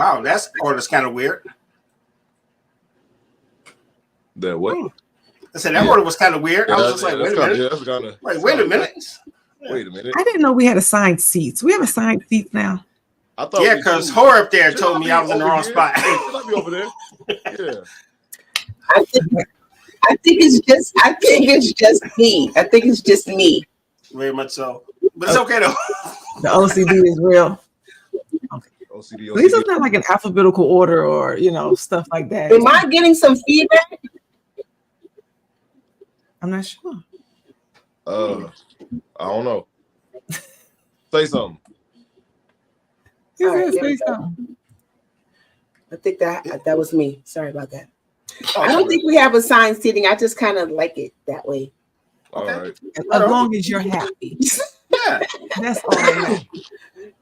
Wow, that's kind of weird. That what? I said that order was kind of weird. Yeah, I was just like, wait a minute. Wait a minute. Wait a minute. I didn't know we had assigned seats. We have assigned seats now. I thought yeah, because Horror up there told me I was in the wrong spot. Should I be over there? Yeah. I think it's just me. I think it's just me. Very much so. But it's okay though. The OCD is real. Okay. OCD. At least it's not like an alphabetical order or stuff like that. Am I getting some feedback? I'm not sure. I don't know. Say something. Right, say something. I think that was me. Sorry about that. I don't think we have assigned seating. I just kind of like it that way. All right. As long as you're happy. Yeah. That's all I know.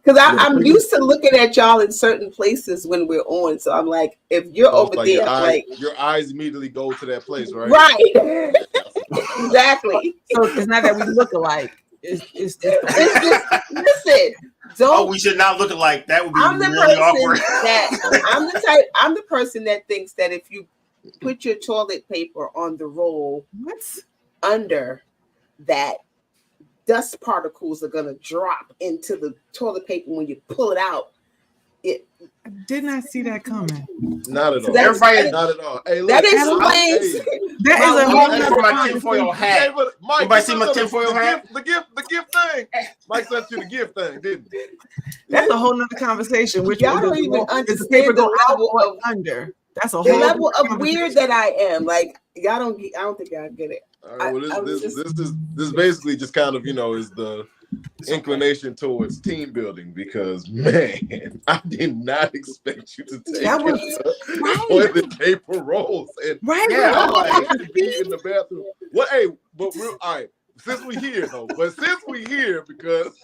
Because I'm used to looking at y'all in certain places when we're on. So I'm like, if you're over there, your eyes immediately go to that place, right? Right. Exactly. So it's not that we look alike. It's just listen. We should not look alike. That would be really awkward. I'm the person that thinks that if you put your toilet paper on the roll, under that, dust particles are gonna drop into the toilet paper when you pull it out. I did not see that coming. Not at all. Everybody, not at all. Hey, look, that explains. That is a whole nother my tinfoil hat. Mike, anybody see my tinfoil hat? The gift thing. Mike sent you the gift thing, didn't he? That's a whole nother conveation. Which y'all don't even understand the level of under. That's a whole the level of weird that I am. Like y'all don't. I don't think y'all get it. All right. Well, this is basically just kind of is the inclination towards team building because man, I did not expect you to take toilet paper rolls and be in the bathroom. Well, hey, but all right. Since we here because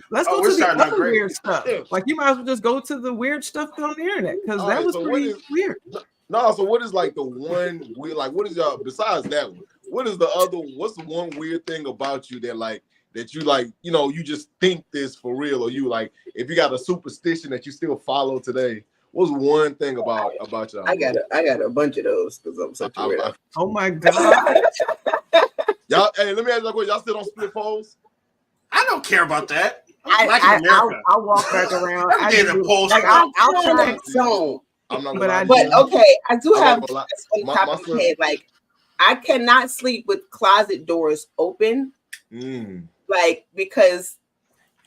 let's go to the other weird stuff. Like you might as well just go to the weird stuff on the internet because that was pretty weird. No, so what is like the one weird? Like, what is y'all besides that one? What is the other? What's the one weird thing about you that you like? You just think this for real, or you like if you got a superstition that you still follow today. What's one thing about y'all? I got a bunch of those because I'm such a weirdo. Oh my god! Y'all, hey, let me ask you a question. Y'all still don't split polls? I don't care about that. I'll walk back around. I'll turn that zone. But okay, I do have on the top of my head. Like, I cannot sleep with closet doors open. Like, because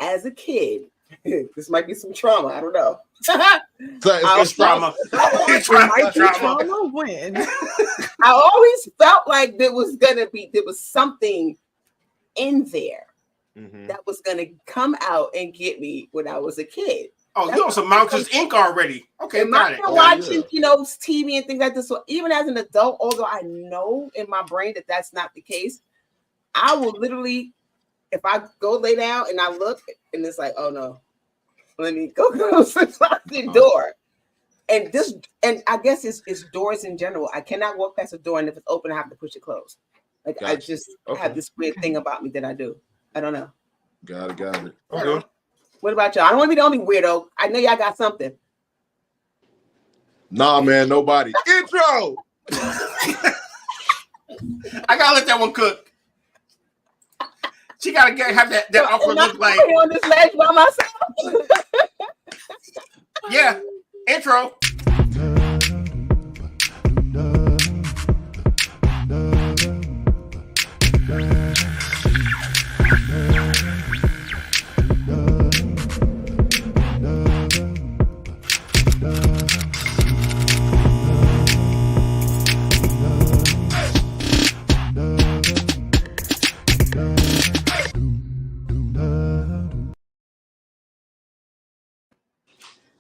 as a kid, this might be some trauma. I don't know. It's trauma. Trauma when I always felt like there was something in there that was gonna come out and get me when I was a kid. Oh, you on some Mountains Inc. already? Okay, got it. Watching TV and things like this. So even as an adult, although I know in my brain that that's not the case, I will literally, if I go lay down and I look and it's like, oh no, let me go close the door. And I guess it's doors in general. I cannot walk past a door and if it's open, I have to push it closed. Like I just have this weird thing about me that I do. I don't know. Got it. Okay. What about y'all? I don't want to be the only weirdo. I know y'all got something. Nah, man, nobody. Intro. I gotta let that one cook. She gotta have that awkward look like on this ledge by myself. Yeah. Intro.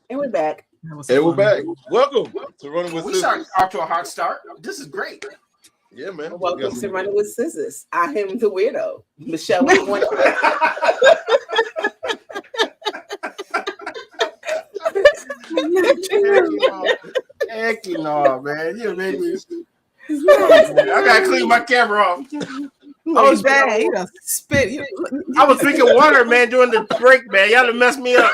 And we're back. We're back. Welcome to Running with Scissors. We start off to a hot start. This is great. Yeah, man. Welcome to Running with Scissors. I am the weirdo. Michelle. Heck no, man. You made me. I gotta clean my camera off. Oh, dang, you done spit. I was drinking water, man, during the break, man. Y'all done messed me up.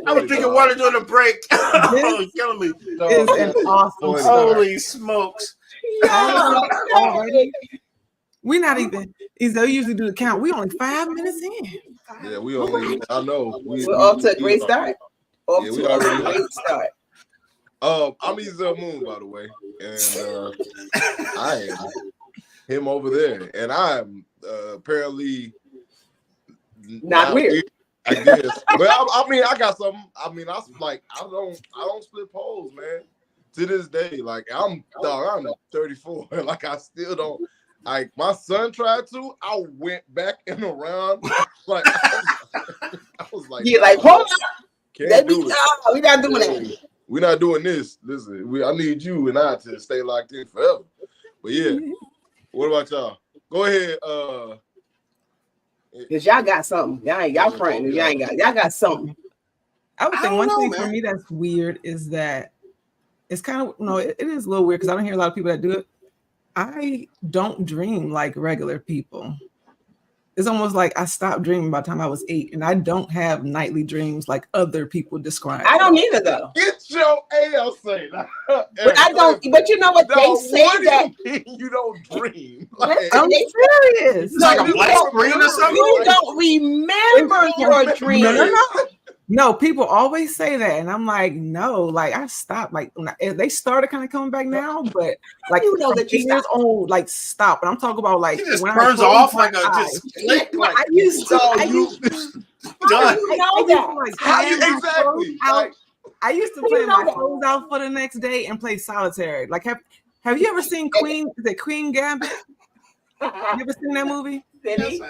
I was drinking water during the break. Oh, you're killing me. Is an awesome Holy smokes. Already. We're not even, they usually do the count. We only 5 minutes in. Yeah, we only, I know. We're off to a great start. Off to a great start. I'm Ezel Moon, by the way. And I am him over there. And I'm apparently not weird. I guess. But I mean, I got something. I mean, I don't split poles, man. To this day, like I'm 34. Like I still don't. Like my son tried to. I went back and around. Like I was like, you're like, hold on. Can't do it. We're not doing that. We're not doing this. Listen, I need you and I to stay locked in forever. But yeah, what about y'all? Go ahead. Cause y'all got something. Y'all friends. Y'all got something. I would say one thing for me that's weird is that it's kind of it is a little weird because I don't hear a lot of people that do it. I don't dream like regular people. It's almost like I stopped dreaming by the time I was 8, and I don't have nightly dreams like other people describe. I don't either, though. Get your ass say that. But I don't. But you know what they say that you don't dream. Like, I'm serious. It's like a black screen or something. You don't remember your dreams. No, people always say that, and I'm like, no, like I stopped. Like they started kind of coming back now, but like you know that you years old, like stop. And I'm talking about like it just turns off like a eyes. just click. Like I used to. done. I used to play my clothes out for the next day and play solitaire. Like have you ever seen Queen Gambit? You ever seen that movie? Yes,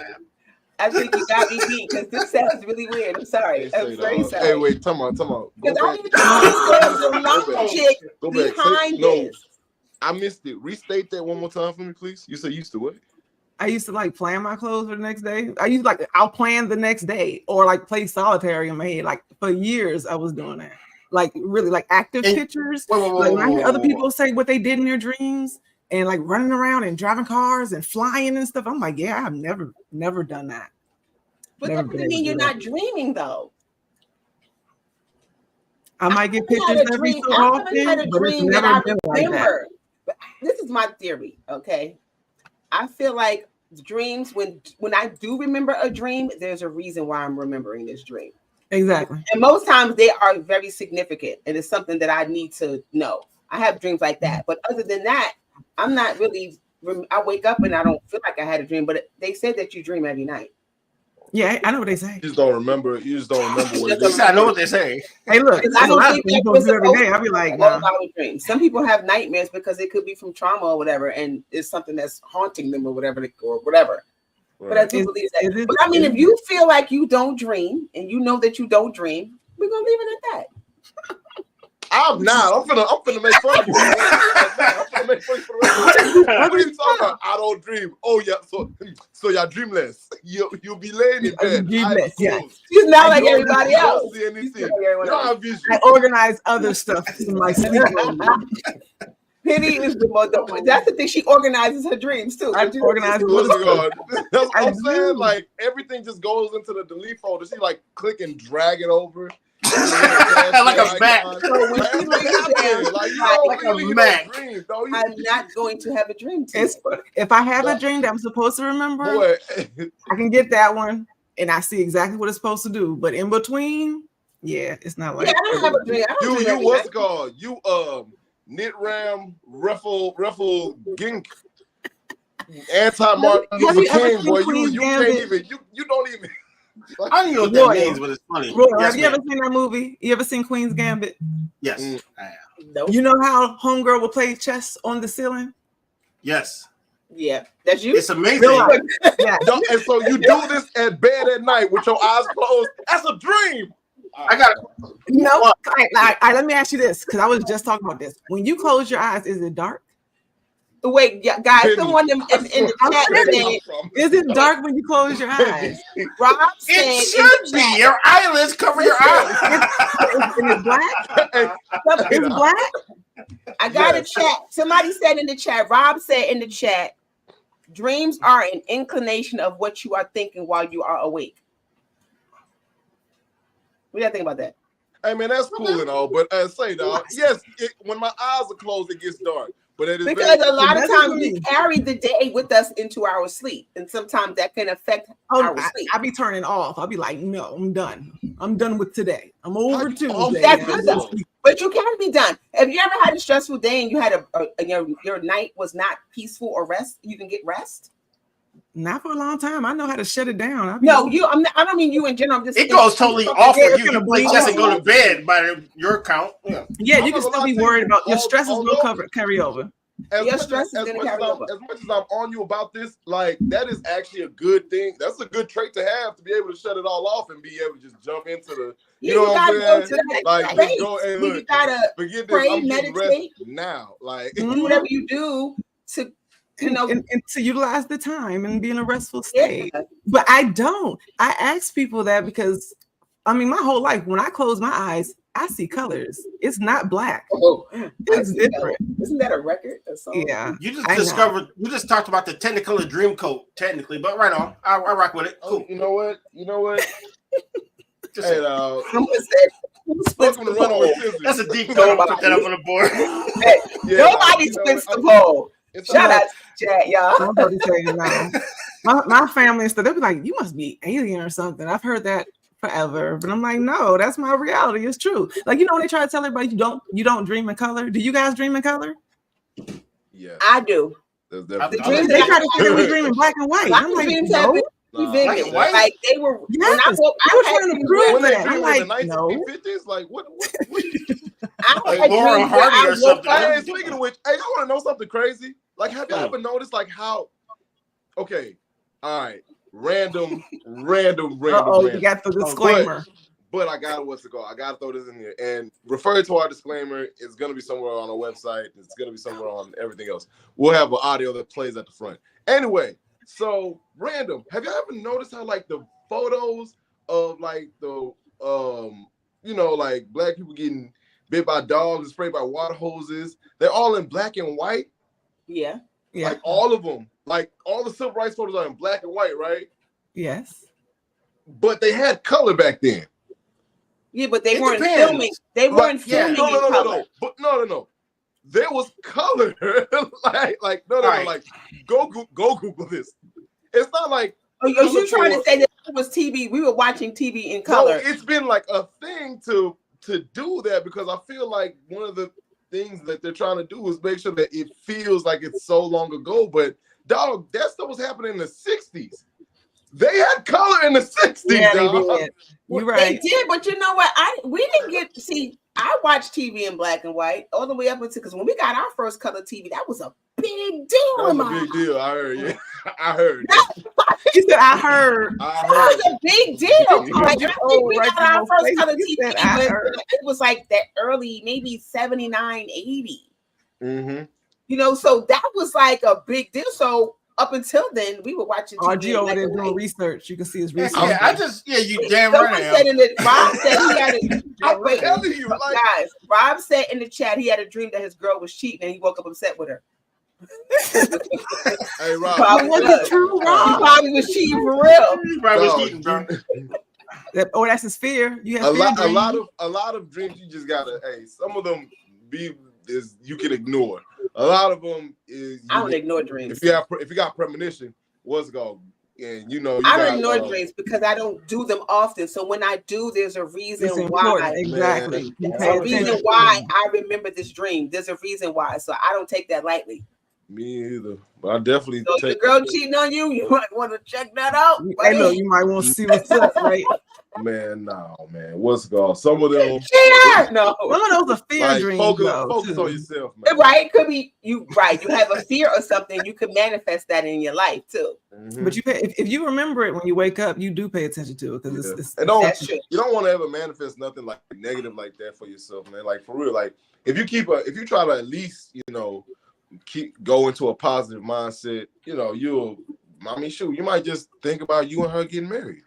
I think you got me beat because this sounds really weird. I'm sorry. I'm very sorry. Hey, wait, come on. Because I need to know the logic behind this. I missed it. Restate that one more time for me, please. You said you used to what? I used to like plan my clothes for the next day. I'll plan the next day or like play solitaire in my head. Like for years, I was doing that. Like really like active pictures. Like when I hear other people say what they did in their dreams. And like running around and driving cars and flying and stuff. I'm like, yeah, I've never done that. But that doesn't mean you're not dreaming, though. I might get pictures every so often, but it's never been like that. But this is my theory, okay? I feel like dreams, when I do remember a dream, there's a reason why I'm remembering this dream. Exactly. And most times they are very significant, and it's something that I need to know. I have dreams like that, but other than that, I'm not really. I wake up and I don't feel like I had a dream, but they said that you dream every night. Yeah, I know what they say. You just don't remember. What it is. I know what they say. Hey, look, I don't think that was every day. I'll be like, nah. Dreams. Some people have nightmares because it could be from trauma or whatever, and it's something that's haunting them or whatever. Right. But I do believe that. But I mean, if you feel like you don't dream and you know that you don't dream, we're gonna leave it at that. I'm not. I'm finna make fun of you. I'm finna make fun of you. What are you talking about? I don't dream. Oh yeah, so y'all dreamless. You'll be laying in bed. Dreamless, yeah. She's not like everybody else. Don't see anything. You don't have vision. I organize other stuff in my sleep. Penny is the most. That's the thing. She organizes her dreams too. I organize. That's what I'm saying. Like everything just goes into the delete folder. She like click and drag it over. Like a Mac. I'm not going to have a dream. If I have a dream that I'm supposed to remember, I can get that one and I see exactly what it's supposed to do. But in between, yeah, it's not like. Yeah, I don't have a dream. You what's it called? You knit ram ruffle gink anti-Martin Luther King boy. You can't even. You don't even. I don't know what that means, but it's funny. Have you ever seen that movie? You ever seen Queen's Gambit? Yes. I have. You know how homegirl will play chess on the ceiling? Yes. Yeah, that's you. It's amazing. Yeah. And so you do this at bed at night with your eyes closed. That's a dream. I got it. No. Let me ask you this, because I was just talking about this. When you close your eyes, is it dark? Wait, yeah, guys, someone in the chat said, is it dark when you close your eyes? Rob said it should be. Your eyelids cover your eyes. It's black. It's black. I got a chat. Somebody said in the chat. Rob said in the chat Dreams are an inclination of what you are thinking while you are awake. What do you think about that? Hey man, that's cool and all, but say dog, yes, when my eyes are closed, it gets dark. But it is because a lot of times we carry the day with us into our sleep, and sometimes that can affect our sleep. I'll be turning off. I'll be like, no, I'm done. I'm done with today. I'm over Tuesday. That's good though. But you can be done. Have you ever had a stressful day and you had your night was not peaceful or rest? You can get rest. Not for a long time. I know how to shut it down. I don't mean you in general. I'm just. It goes totally off for you. You play chess and go to bed by your count. Yeah, you can still be worried about your stresses will carry over. As much as I'm on you about this, like that is actually a good thing. That's a good trait to have, to be able to shut it all off and be able to just jump into the. You know what I'm saying? Like, just go, hey, look, you gotta forget pray, this. I'm meditate now. Like do whatever you do to. And to utilize the time and be in a restful state. Yeah. But I don't. I ask people that because, I mean, my whole life, when I close my eyes, I see colors. It's not black. Oh, it's different. Isn't that a record? Yeah. You just talked about the Technicolor Dream Coat, technically, but right on. I rock with it. Cool. You know what? Hey, that's a deep cut. Put that up on the board. Hey, nobody splits the pole. Shout out to Chad, y'all. I'm about to tell you now. My family and stuff, they'll be like, you must be alien or something. I've heard that forever. But I'm like, no, that's my reality. It's true. Like, when they try to tell everybody you don't dream in color. Do you guys dream in color? Yeah. I do. They try to say we dream in black and white. I'm like, no. Vivid. Like they were. Yes, I was trying to prove that. I'm like, in the 1950s, like what? Like Laura Hardy or something. Hey, speaking of which, hey, you want to know something crazy? Like, have you ever noticed like how? Okay, all right, random. You got the disclaimer. But I got I got to throw this in here and refer to our disclaimer. It's gonna be somewhere on our website. It's gonna be somewhere on everything else. We'll have an audio that plays at the front. Anyway. So random. Have you ever noticed how like the photos of like the like black people getting bit by dogs and sprayed by water hoses? They're all in black and white. Yeah. Like all of them. Like all the civil rights photos are in black and white, right? Yes. But they had color back then. Yeah, but they weren't filming. They weren't filming. No. But no. There was color. like go Google this. It's not like you trying to say that it was TV. We were watching TV in color. No, it's been like a thing to do that because I feel like one of the things that they're trying to do is make sure that it feels like it's so long ago. But dog, that stuff was happening in the 60s. They had color in the 60s. Yeah, they did. You're right. They did, but you know what? We didn't get to see. I watched TV in black and white all the way up until because when we got our first color TV, that was a big deal. That was a big deal. I heard. Yeah, I heard. You said I heard. That was a big deal. Like, I think we got our first color TV. It was like that early, maybe 79, 80. Mm-hmm. So that was like a big deal. So up until then, we were watching TV. RG over there doing research. You can see his research. You damn right. Rob said he had a I'm telling you, guys. Rob said in the chat he had a dream that his girl was cheating and he woke up upset with her. Hey, Rob, was it true, Rob? He probably was cheating for real. He probably was cheating, bro. That's his fear. You have a lot of dreams. You just gotta. Hey, some of them you can ignore. A lot of them is I don't ignore dreams. If you got premonition, what's it called? And I don't ignore dreams because I don't do them often. So when I do, there's a reason why. Exactly. There's a reason why I remember this dream. There's a reason why. So I don't take that lightly. Me either. But I definitely so take the girl cheating on you, you might want to check that out. I know you might want to see what's up, right? Man, no, man. What's it called? Some of them no. Some of those are fear dreams. Focus on yourself, man. Right. It could be you have a fear or something, you could manifest that in your life too. Mm-hmm. But if you remember it when you wake up, you do pay attention to it because you don't want to ever manifest nothing like negative like that for yourself, man. Like for real, like if you try to at least, go into a positive mindset, you might just think about you and her getting married.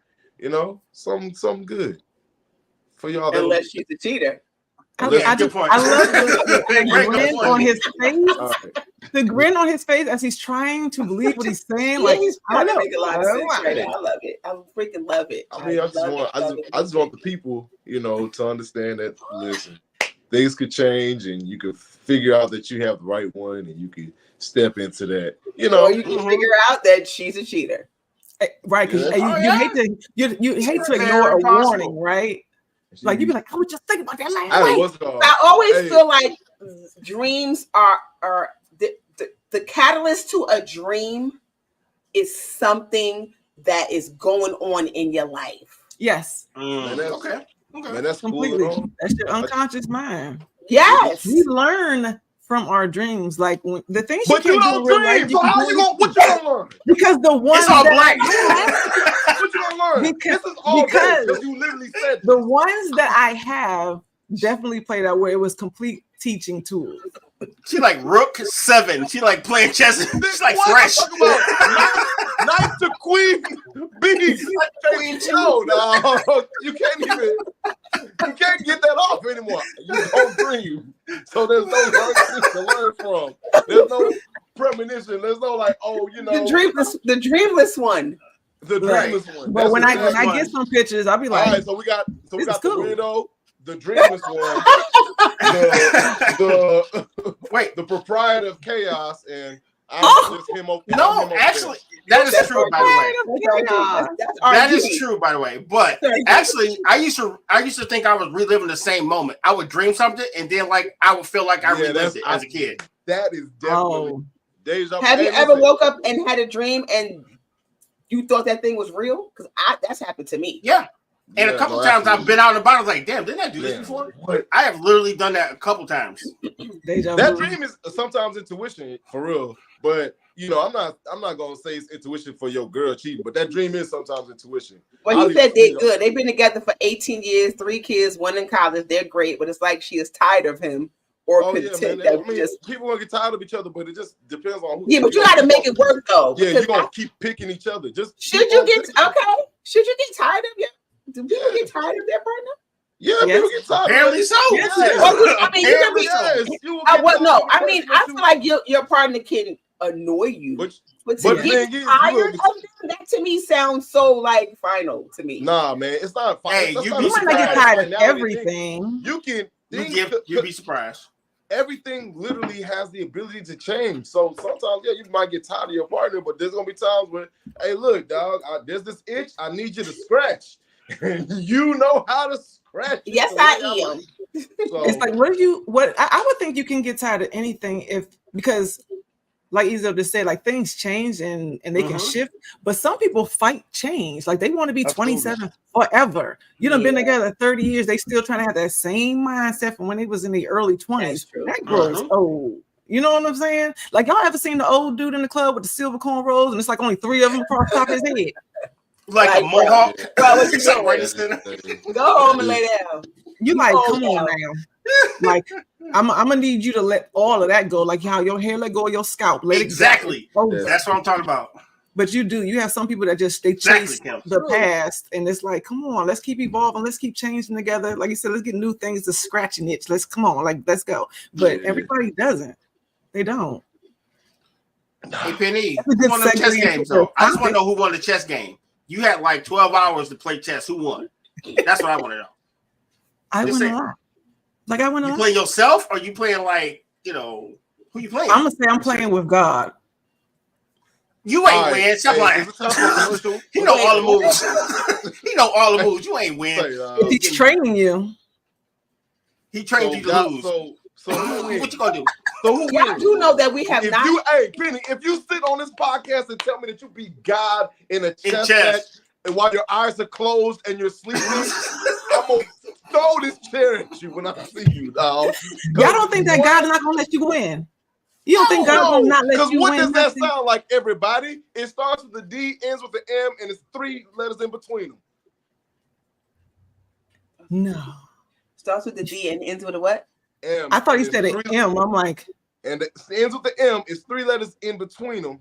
Something good for y'all. Unless she's a cheater. I love the grin on his face. the grin on his face as he's trying to believe what he's saying. Yeah, Like, he's I trying know. to make a lot of I sense know. right now. I love it. I freaking love it. I mean, I just want the people, to understand that. Listen, things could change, and you could figure out that you have the right one, and you could step into that. Or you can figure out that she's a cheater. Right, because you hate to ignore a warning, right? Like you be like, I was just thinking about that last night. I always feel like dreams are the catalyst to a dream is something that is going on in your life. Yes. Okay. Man, that's completely. Cool. That's your unconscious mind. Yes. We learn from our dreams, like when the things. But you don't dream. So how you gonna? What you gonna learn? Because the ones it's all black. What you gonna learn? This is all because you literally said the ones that I have definitely played out where it was complete teaching tools. She like Rook 7. She like playing chess. She's like fresh. Knight to Queen B. No, you can't get that off anymore. You don't dream. So there's no learning to learn from. There's no premonition. There's no like, the dreamless one. The dreamless one. But when I get some pictures, I'll be like, all right, so we got the weirdo, the dreamless one, the proprietor of chaos, and just him. Actually, that is true, by the way. That is true, by the way. But actually, I used to think I was reliving the same moment. I would dream something, and then like I would feel like I relived it as a kid. That is definitely deja vu. Have you ever woke up and had a dream and you thought that thing was real? Because that's happened to me. Yeah. And a couple times I've been out and about. I was like, damn, didn't I do this before? What? I have literally done that a couple times. That dream is sometimes intuition, for real. But I'm not gonna say it's intuition for your girl cheating, but that dream is sometimes intuition. Well, he said they're good. They've been together for 18 years, 3 kids, 1 in college. They're great, but it's like she is tired of him. Or content people gonna get tired of each other, but it just depends on who. Yeah, but you got to make it work though. Yeah, you're gonna keep picking each other. Should you get tired of you? Do people get tired of their partner? Yeah, people get tired. Apparently so. Yes. I mean, you can be. No, I mean, I feel like your partner can annoy you, but to get tired of them, that to me sounds so like final to me. Nah, man, it's not final. Hey, you might not get tired of everything. You'd be surprised. Everything literally has the ability to change. So sometimes, you might get tired of your partner, but there's gonna be times where, hey, look, dog, there's this itch. I need you to scratch. You know how to scratch. Yes, I am. So, it's like, I would think you can get tired of anything because, like Izzo just said, like things change and they can shift. But some people fight change. Like they want to be 27 forever. You done been together 30 years. They still trying to have that same mindset from when they was in the early 20s. That girl is old. You know what I'm saying? Like y'all ever seen the old dude in the club with the silver cornrows and it's like only 3 of them across the top of his head? Like a mohawk. Go home and lay down. You like, come on now. Like, I'm gonna need you to let all of that go. Like how your hair let go of your scalp. Let exactly. It go. That's what I'm talking about. But you have some people that they chase the past, and it's like, come on, let's keep evolving, let's keep changing together. Like you said, let's get new things to scratch and itch. Let's let's go. But everybody doesn't. They don't. Hey Penny, who won the chess games though? I just want to know who won the chess game. You had like 12 hours to play chess. Who won? That's what I want to know. I won a lot. Like I won a lot. You playing yourself or you playing like, who you playing? I'm going to say I'm playing with God. You ain't win. Stop lying. He know all the moves. He know all the moves. You ain't win. He's training you. He trained you to lose. So what you gonna do? So who wins? You know that we have Penny, if you sit on this podcast and tell me that you beat God in a chess match, and while your eyes are closed and you're sleeping, I'm gonna throw this chair at you when I see you, dog. Y'all don't think that God's not gonna let you win? You don't think God will not let you win? Because what does that sound like, everybody? It starts with the D, ends with the M, and it's 3 letters in between them. No. Starts with the D and ends with a what? M. I thought you said an M. I'm like, and it ends with the M. It's 3 letters in between them.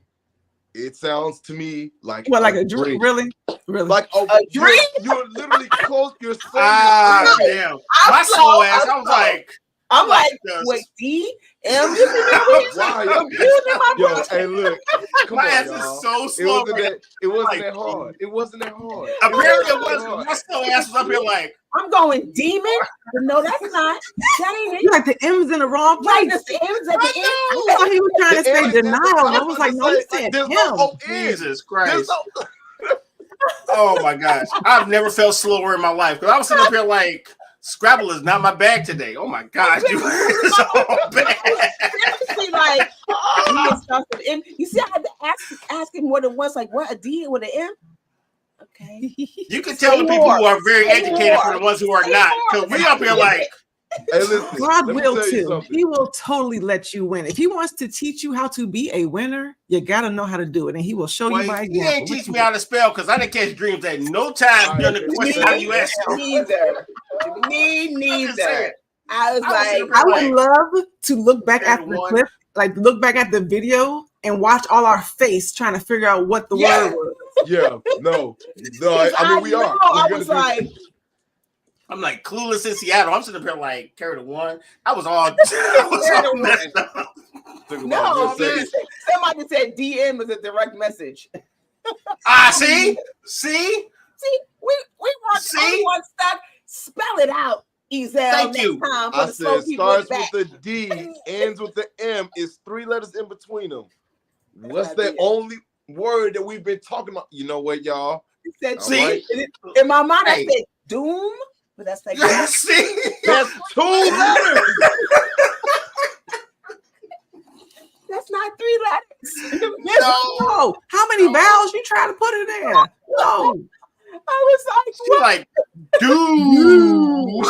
It sounds to me like like a dream. Really? Like a dream. You're literally close. You're saying damn. My slow ass. I was like, I'm like, wait, D? M? Yo, hey, look. Come my on, ass y'all. is so slow. It wasn't that hard. It wasn't that hard. Apparently it wasn't. My slow ass was up here like, I'm going demon, but no, that's not. That ain't it. You like the M's in the wrong place. Right, the M's at the end. I thought he was trying to say denial. And I was like, no, he said him. Jesus Christ. Oh my gosh. I've never felt slower in my life. Because I was sitting up here like, Scrabble is not my bag today. Oh my gosh, dude. It's so bad. Seriously, like, you see, I had to ask him more than once, like, what, a D with an M? Okay. You can tell the people who are very educated from the ones who are not. Because we up here like, hey, listen, God will too. He will totally let you win. If he wants to teach you how to be a winner, you got to know how to do it. And he will show you by example. He ain't teach me how to spell because I didn't catch dreams at no time during the question RWS. Me neither. I was like, I would love to look back at the clip, like look back at the video and watch all our face trying to figure out what the word was. Yeah, no. I mean, we are. I was like, I'm like clueless in Seattle. I'm sitting up here like carry the one. I was all messed up. No, somebody said DM is a direct message. See, we want the only one stuck. Spell it out, Ezel. Thank you. I said starts with the D, ends with the M. Is 3 letters in between them. What's the only word that we've been talking about? You know what, y'all? Said, see, in my mind, I said doom, but that's like see, that's 2 letters. That's not 3 letters. No. How many vowels you trying to put in there? No. I was like, doom.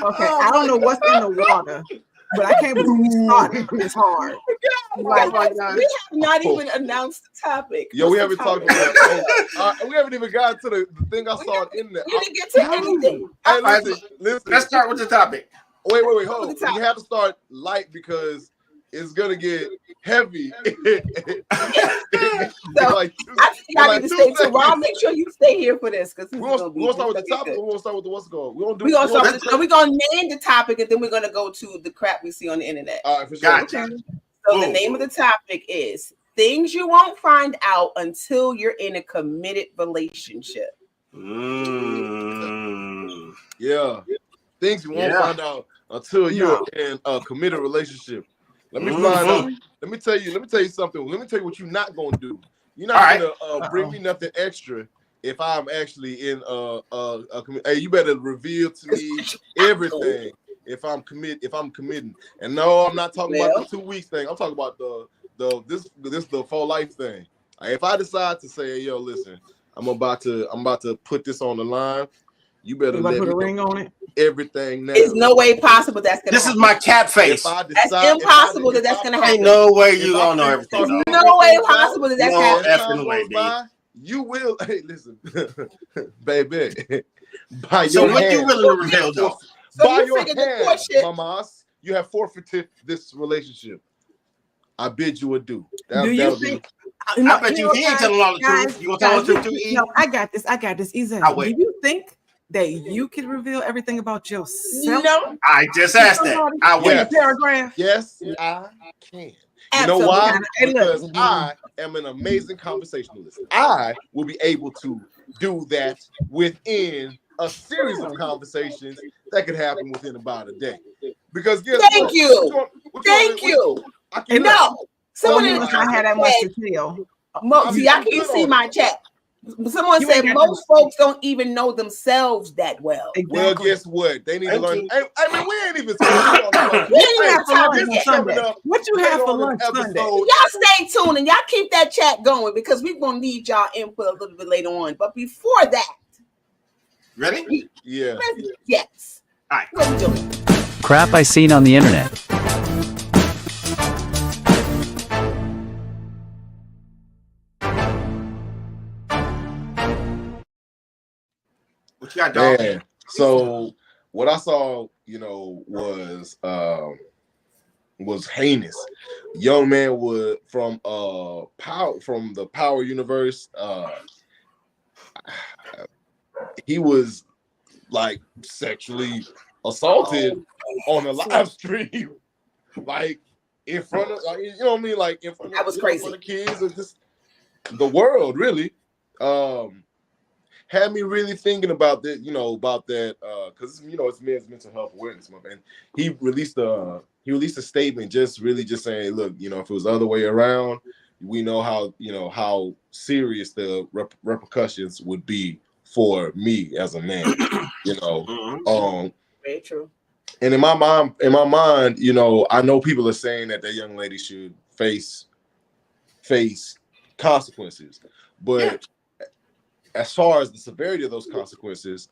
Okay, I don't know what's in the water, but I can't believe we started this hard. Like, we have not even announced the topic. Yo, we haven't talked about that. We haven't even gotten to the thing I saw in there. We didn't get to anything. Hey, listen. Let's start with the topic. Wait, hold on. You have to start light because it's gonna get heavy. So I think I need to stay too. Well, I'll make sure you stay here for this because we're gonna start with the topic. We're gonna start with the what's going. We're gonna name the topic and then we're gonna go to the crap we see on the internet. All right, for sure. Gotcha. So the name of the topic is things you won't find out until you're in a committed relationship. Yeah, things you won't find out until you're in a committed relationship. Let me find out. Let me tell you something. Let me tell you what you're not gonna do. You're not gonna bring me nothing extra if I'm actually in hey, you better reveal to me everything if I'm committing. And no, I'm not talking about the 2 weeks thing. I'm talking about the for life thing. If I decide to say, yo, listen, I'm about to put this on the line, you better let put me a ring on it. Everything now. There's no way possible that's gonna happen. Is my cat face. That's impossible that's gonna happen. Ain't no way you gonna know everything. No way possible that's happening. You will. Hey, listen, baby. So what you willing to reveal though? By your hand, mamas, you have forfeited this relationship. I bid you adieu. Do you think? I bet you he ain't telling all the truth. You gonna tell the truth too? No, I got this. Ezel. Do you think that you can reveal everything about yourself? No. I just asked that. I wait. Paragraph. Yes, I can. Absolutely. You know why? Because I am an amazing conversationalist. I will be able to do that within a series of conversations that could happen within about a day. Because thank you. No. Someone I had that much to tell. Y'all can't see my chat. Someone said most folks don't even know themselves that well. Exactly. Well, guess what? They need to learn. I mean, we ain't even. What you have for lunch Sunday? Y'all stay tuned and y'all keep that chat going because we're gonna need y'all input a little bit later on. But before that, ready? Yeah. Yes. All right. What are we doing? Crap I seen on the internet. What you got, dog? Man. So what I saw, was heinous. Young man was from the Power universe. he was like sexually assaulted on a live stream, like in front of, like, you know what I mean, like in front of, that was crazy. For the kids and just the world, really. Had me really thinking about that, about that, because it's Men's Mental Health Awareness Month, and he released a statement, just saying, look, if it was the other way around, we know how serious the repercussions would be for me as a man, Very true. And in my mind, I know people are saying that young lady should face consequences, but as far as the severity of those consequences,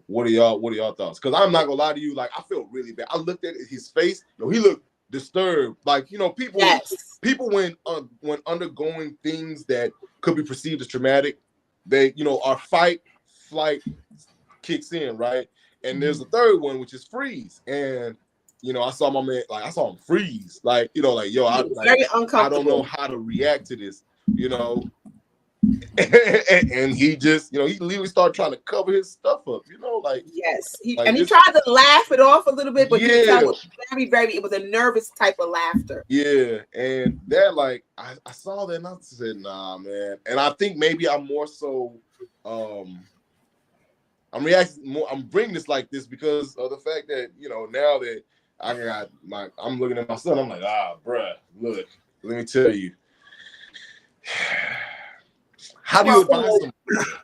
what are y'all thoughts? Because I'm not gonna lie to you, like I felt really bad. I looked at his face, he looked disturbed. Like people when undergoing things that could be perceived as traumatic, they our fight flight kicks in, right? And there's a third one, which is freeze. And I saw my man, like I saw him freeze, like like yo, very uncomfortable. I don't know how to react to this, and he just, he literally started trying to cover his stuff up, yes, he tried to laugh it off a little bit, but it was it was a nervous type of laughter. Yeah, and that, like, I saw that and I said, nah, man. And I think maybe I'm more so, I'm reacting more. I'm bringing this like this because of the fact that now that I'm looking at my son, I'm like, bruh, look, let me tell you. How do you advise them?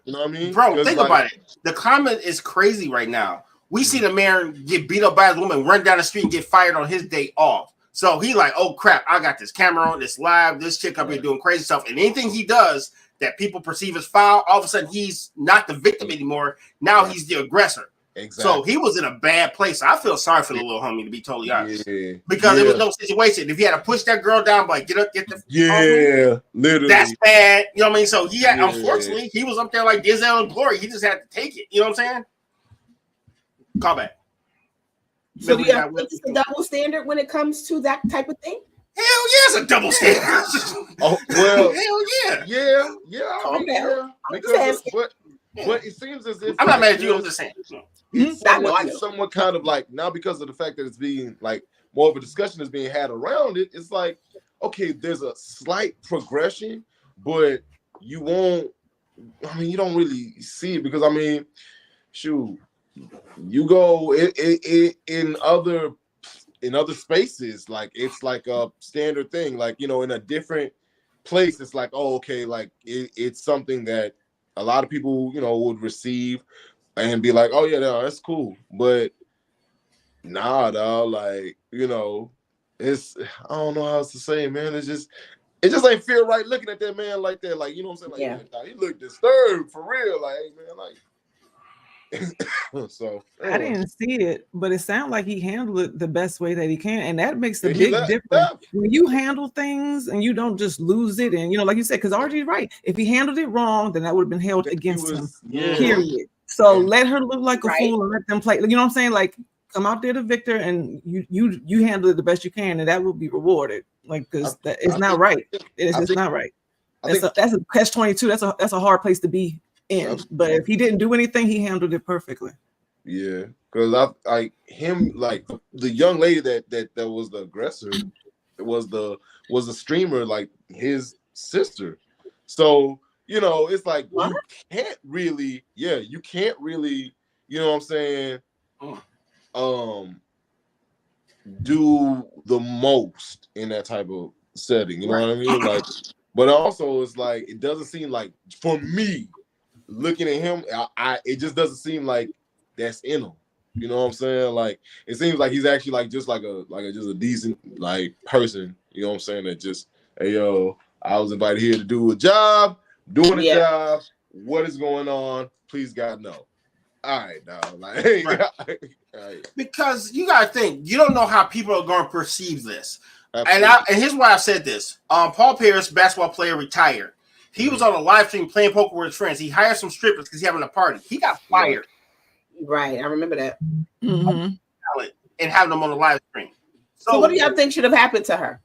You know what I mean? Bro, think about it. The climate is crazy right now. We see the man get beat up by his woman, run down the street and get fired on his day off. So he like, oh crap, I got this camera on, this live, this chick up here doing crazy stuff. And anything he does that people perceive as foul, all of a sudden he's not the victim anymore. Now he's the aggressor. Exactly. So he was in a bad place. I feel sorry for the little homie, to be totally honest. Because there was no situation. If he had to push that girl down, like, get up, get the homie, literally. That's bad. You know what I mean? So he had, unfortunately, he was up there like Denzel and Glory. He just had to take it. You know what I'm saying? Call back. So do you think it's a double standard when it comes to that type of thing? Hell yeah, it's a double standard. Oh well, hell yeah. Yeah. Because, but it seems as if I'm not mad at you. I'm just saying. It's somewhat kind of like, now because of the fact that it's being like more of a discussion is being had around it. It's like, okay, there's a slight progression, but you don't really see it because shoot, you go in other spaces, like it's like a standard thing, like in a different place, it's like, oh, okay, like it's something that a lot of people would receive and be like, oh yeah, no, that's cool, but nah, dog, like it's, I don't know how else to say, man. It just ain't feel right looking at that man like that, like, you know what I'm saying, like, he looked disturbed for real, like, hey, man, like. So I didn't see it, but it sounded like he handled it the best way that he can, and that makes the big difference when you handle things and you don't just lose it. And like you said, because RG's right, if he handled it wrong, then that would have been held against him. Period. So let her look like a fool and let them play. You know what I'm saying? Like, come out there the victor, and you handle it the best you can, and that will be rewarded. Like, because it's not right. It's not right. That's a catch-22. That's a hard place to be in. But if he didn't do anything, he handled it perfectly. Yeah, because the young lady that was the aggressor was the streamer, like his sister. So it's like you can't really, you know what I'm saying, do the most in that type of setting. You know what I mean? Like, but also it's like, it doesn't seem like, for me, looking at him, it just doesn't seem like that's in him. You know what I'm saying? Like, it seems like he's actually like just a decent like person. You know what I'm saying? That just, hey yo, I was invited here to do a job, doing a job. What is going on? Please God, no. All right, dog. Like, hey, right. Because you gotta think, you don't know how people are going to perceive this. Absolutely. And here's why I said this. Paul Pierce, basketball player, retired. He was on a live stream playing poker with his friends. He hired some strippers because he's having a party. He got fired. Right, I remember that. Mm-hmm. And having them on the live stream. So what do y'all think should have happened to her?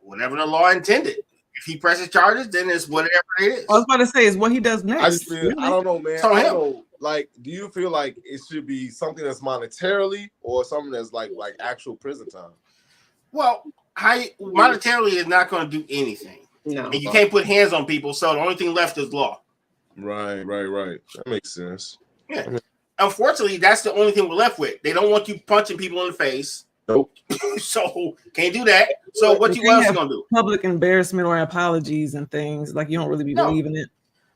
Whatever the law intended. If he presses charges, then it's whatever it is. I was about to say is what he does next. I just feel, I don't know, man. So I don't know. Like, do you feel like it should be something that's monetarily or something that's like actual prison time? Well, monetarily is not going to do anything. No, and you can't put hands on people. So the only thing left is law. Right. That makes sense. Yeah. Unfortunately, that's the only thing we're left with. They don't want you punching people in the face. Nope. So can't do that. So what you else gonna do? Public embarrassment or apologies and things like you don't really be believing it.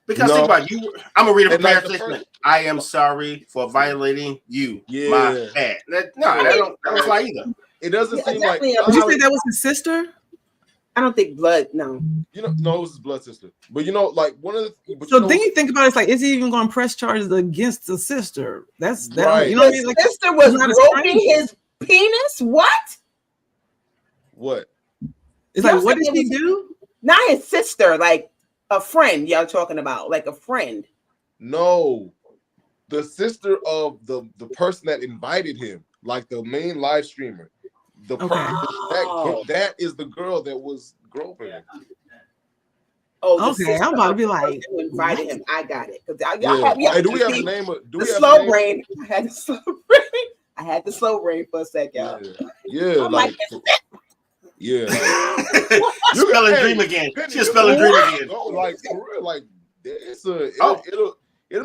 Because think about it, you. I'm gonna read a prepared statement. I am sorry for violating you. Yeah. My bad. That don't fly either. It doesn't seem like. Did you say that was his sister? I don't think blood. No. No, it was his blood sister. But like one of the. So then you think about it, it's like, is he even going to press charges against the sister? That's that. Right. You know what I His mean? Like, sister was groping his penis. What? It's like, what did he do? Not his sister, like a friend. Y'all talking about like a friend? No, the sister of the person that invited him, like the main live streamer. The that is the girl that was groping him. Oh, okay. I'm about to be like, who invited him. I got it. Hey, do we have the name of the slow brain? I had the slow brain. I had the slow brain for a second. Yeah, like. Yeah, you spelling dream again. She's spelling dream again. Like for real, like it'll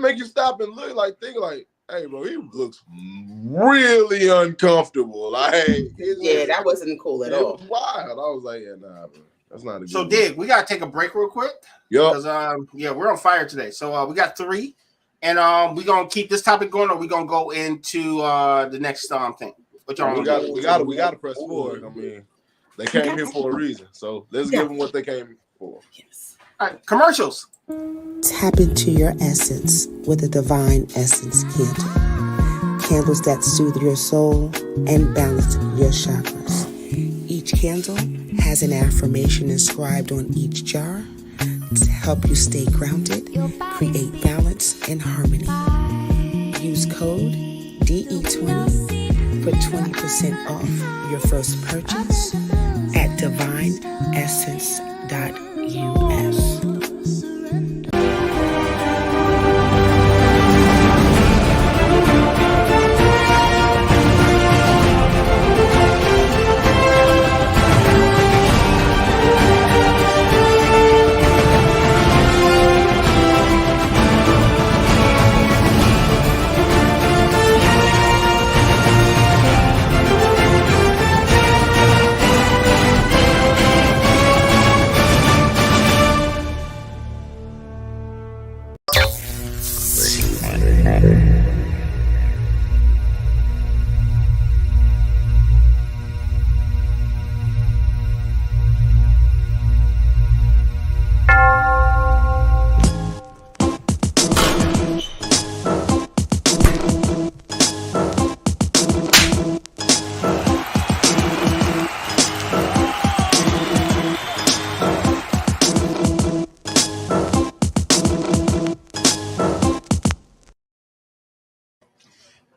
make you stop and look, like think like, hey, bro, he looks really uncomfortable. Like, that wasn't cool at all. It was wild. I was like, yeah, nah, bro, that's not a good. So, Dig, we gotta take a break real quick. Yeah, because we're on fire today. So we got 3, and we're gonna keep this topic going, or we're gonna go into the next thing. What y'all we gotta press forward. I mean. They came here for a reason, so let's give them what they came for. Yes. All right, commercials. Tap into your essence with a Divine Essence candle. Candles that soothe your soul and balance your chakras. Each candle has an affirmation inscribed on each jar to help you stay grounded, create balance and harmony. Use code DE20 for 20% off your first purchase at divineessence.us.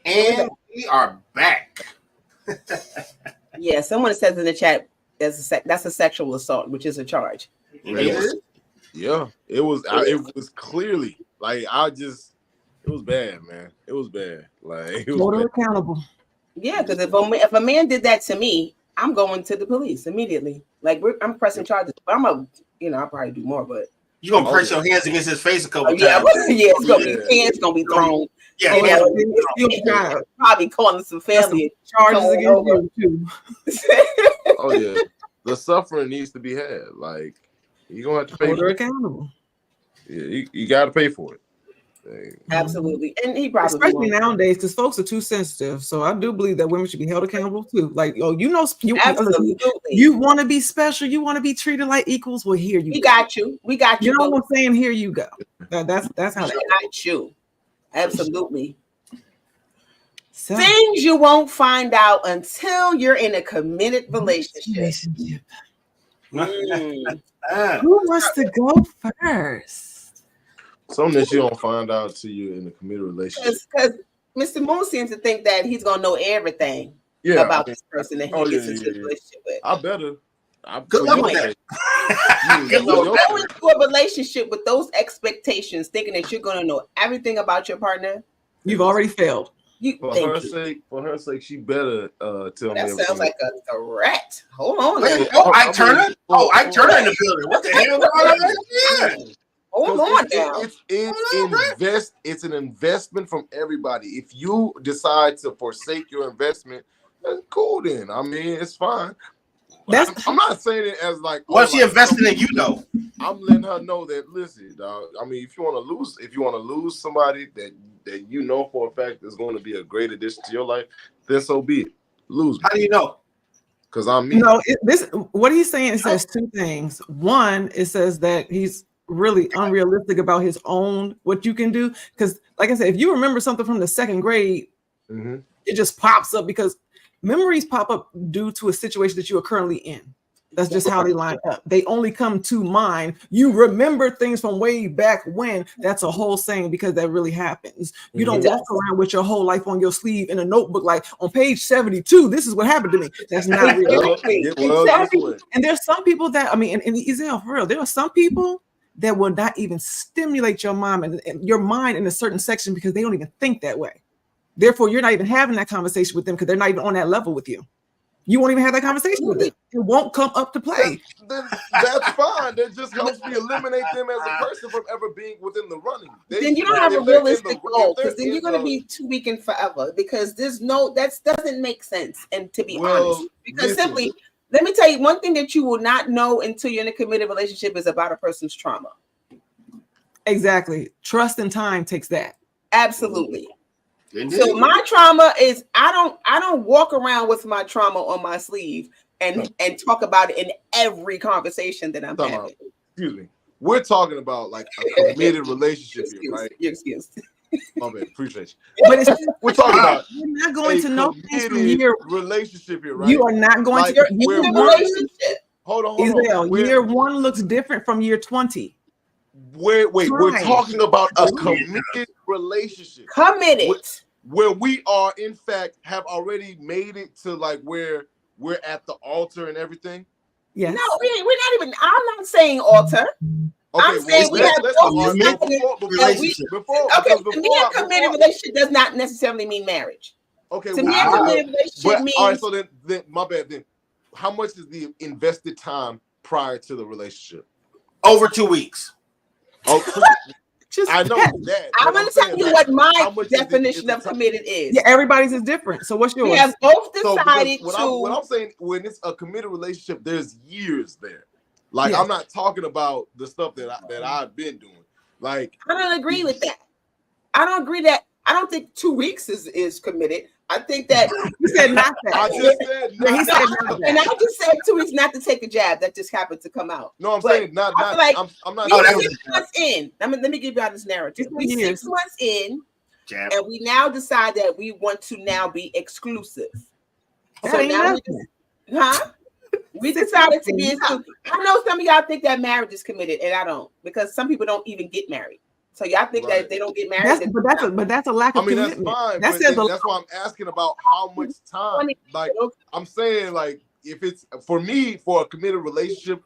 And we are back. Yeah, someone says in the chat that's a sexual assault, which is a charge. Yeah, it was. It was clearly like it was bad, man. It was bad. Like, hold her accountable. Yeah, because if a man did that to me, I'm going to the police immediately. Like I'm pressing charges. But I'll probably do more, but you're gonna press your hands against his face a couple times. Yeah, it's gonna be hands gonna be thrown. Yeah, probably calling some family charges against you too. Oh yeah, the suffering needs to be had. Like you're gonna have to pay. Hold her accountable. Yeah, you got to pay for it. Absolutely, and he probably especially nowadays because folks are too sensitive. So I do believe that women should be held accountable too. Like, you want to be special, you want to be treated like equals. Well, here you. We got you. You know what I'm saying? Here you go. That's how. We got you. Absolutely. So, things you won't find out until you're in a committed relationship. Who wants to go first? Something that you don't find out till you're in a committed relationship. Because Mr. Moon seems to think that he's gonna know everything about this person that he gets into a relationship with. I better. Good luck with that. You go into a relationship with those expectations, thinking that you're going to know everything about your partner. You've already failed. For her sake, she better tell me. That sounds like a threat. Hold on. Ike Turner in the building. What the hell? Hold on now. It's an investment from everybody. If you decide to forsake your investment, then cool. Then I mean, it's fine. I'm not saying it as like. What's she investing in you though? I'm letting her know that. Listen, dog. I mean, if you want to lose somebody that you know for a fact is going to be a great addition to your life, then so be it. Lose me. How do you know? Because I'm me. No, what he's saying, it says two things. One, it says that he's really unrealistic about his own what you can do. Because, like I said, if you remember something from the second grade, it just pops up because memories pop up due to a situation that you are currently in. That's just how they line up. They only come to mind. You remember things from way back when. That's a whole saying because that really happens. You don't walk around with your whole life on your sleeve in a notebook like on page 72. This is what happened to me. That's not real. Exactly. And there's some people that, I mean, and Ezell, for real, there are some people that will not even stimulate your mind and your mind in a certain section because they don't even think that way. Therefore, you're not even having that conversation with them because they're not even on that level with you. You won't even have that conversation with them. It won't come up to play. Then that's fine. That just helps me eliminate them as a person from ever being within the running. Then you don't have a realistic goal because then you're going to be too weakened forever because that doesn't make sense. And to be honest, because simply, let me tell you one thing that you will not know until you're in a committed relationship is about a person's trauma. Exactly. Trust and time takes that. Absolutely. So my trauma is I don't walk around with my trauma on my sleeve and talk about it in every conversation that I'm having. Excuse me. We're talking about like a committed relationship here, right? Excuse. My bad, appreciate you. But we're talking about you're not going to know things from year relationship here, right? You are not going like, to year relationship. Hold on. Year one looks different from year 20. We're talking about a committed relationship. Committed. Where we are, in fact, have already made it to like where we're at the altar and everything. Yes. No, we're not even. I'm not saying altar. Okay, I'm saying we have to me, a committed relationship does not necessarily mean marriage. Okay. To me, a committed relationship means. All right. So then, my bad. Then, how much is the invested time prior to the relationship? Over 2 weeks. Oh, I know that. I'm going to tell you what my definition of committed is. Yeah, everybody's is different. So what's yours? We have both decided what I'm saying, when it's a committed relationship, there's years there. Like I'm not talking about the stuff that I've been doing. Like I don't agree with that. I don't think 2 weeks is committed. I think that you said not that. I just said not. He said not that. And I just said 2 weeks not to take a jab. That just happened to come out. No, I'm saying not. Like I'm not. We're 6 months in. Let me give you out this narrative. We're 6 months in, and we now decide that we want to now be exclusive. So now we decided to be exclusive. I know some of y'all think that marriage is committed, and I don't, because some people don't even get married. So y'all think that if they don't get married, that's a lack of commitment. That's fine. That's why I'm asking about how much time. Like I'm saying, like if it's for me for a committed relationship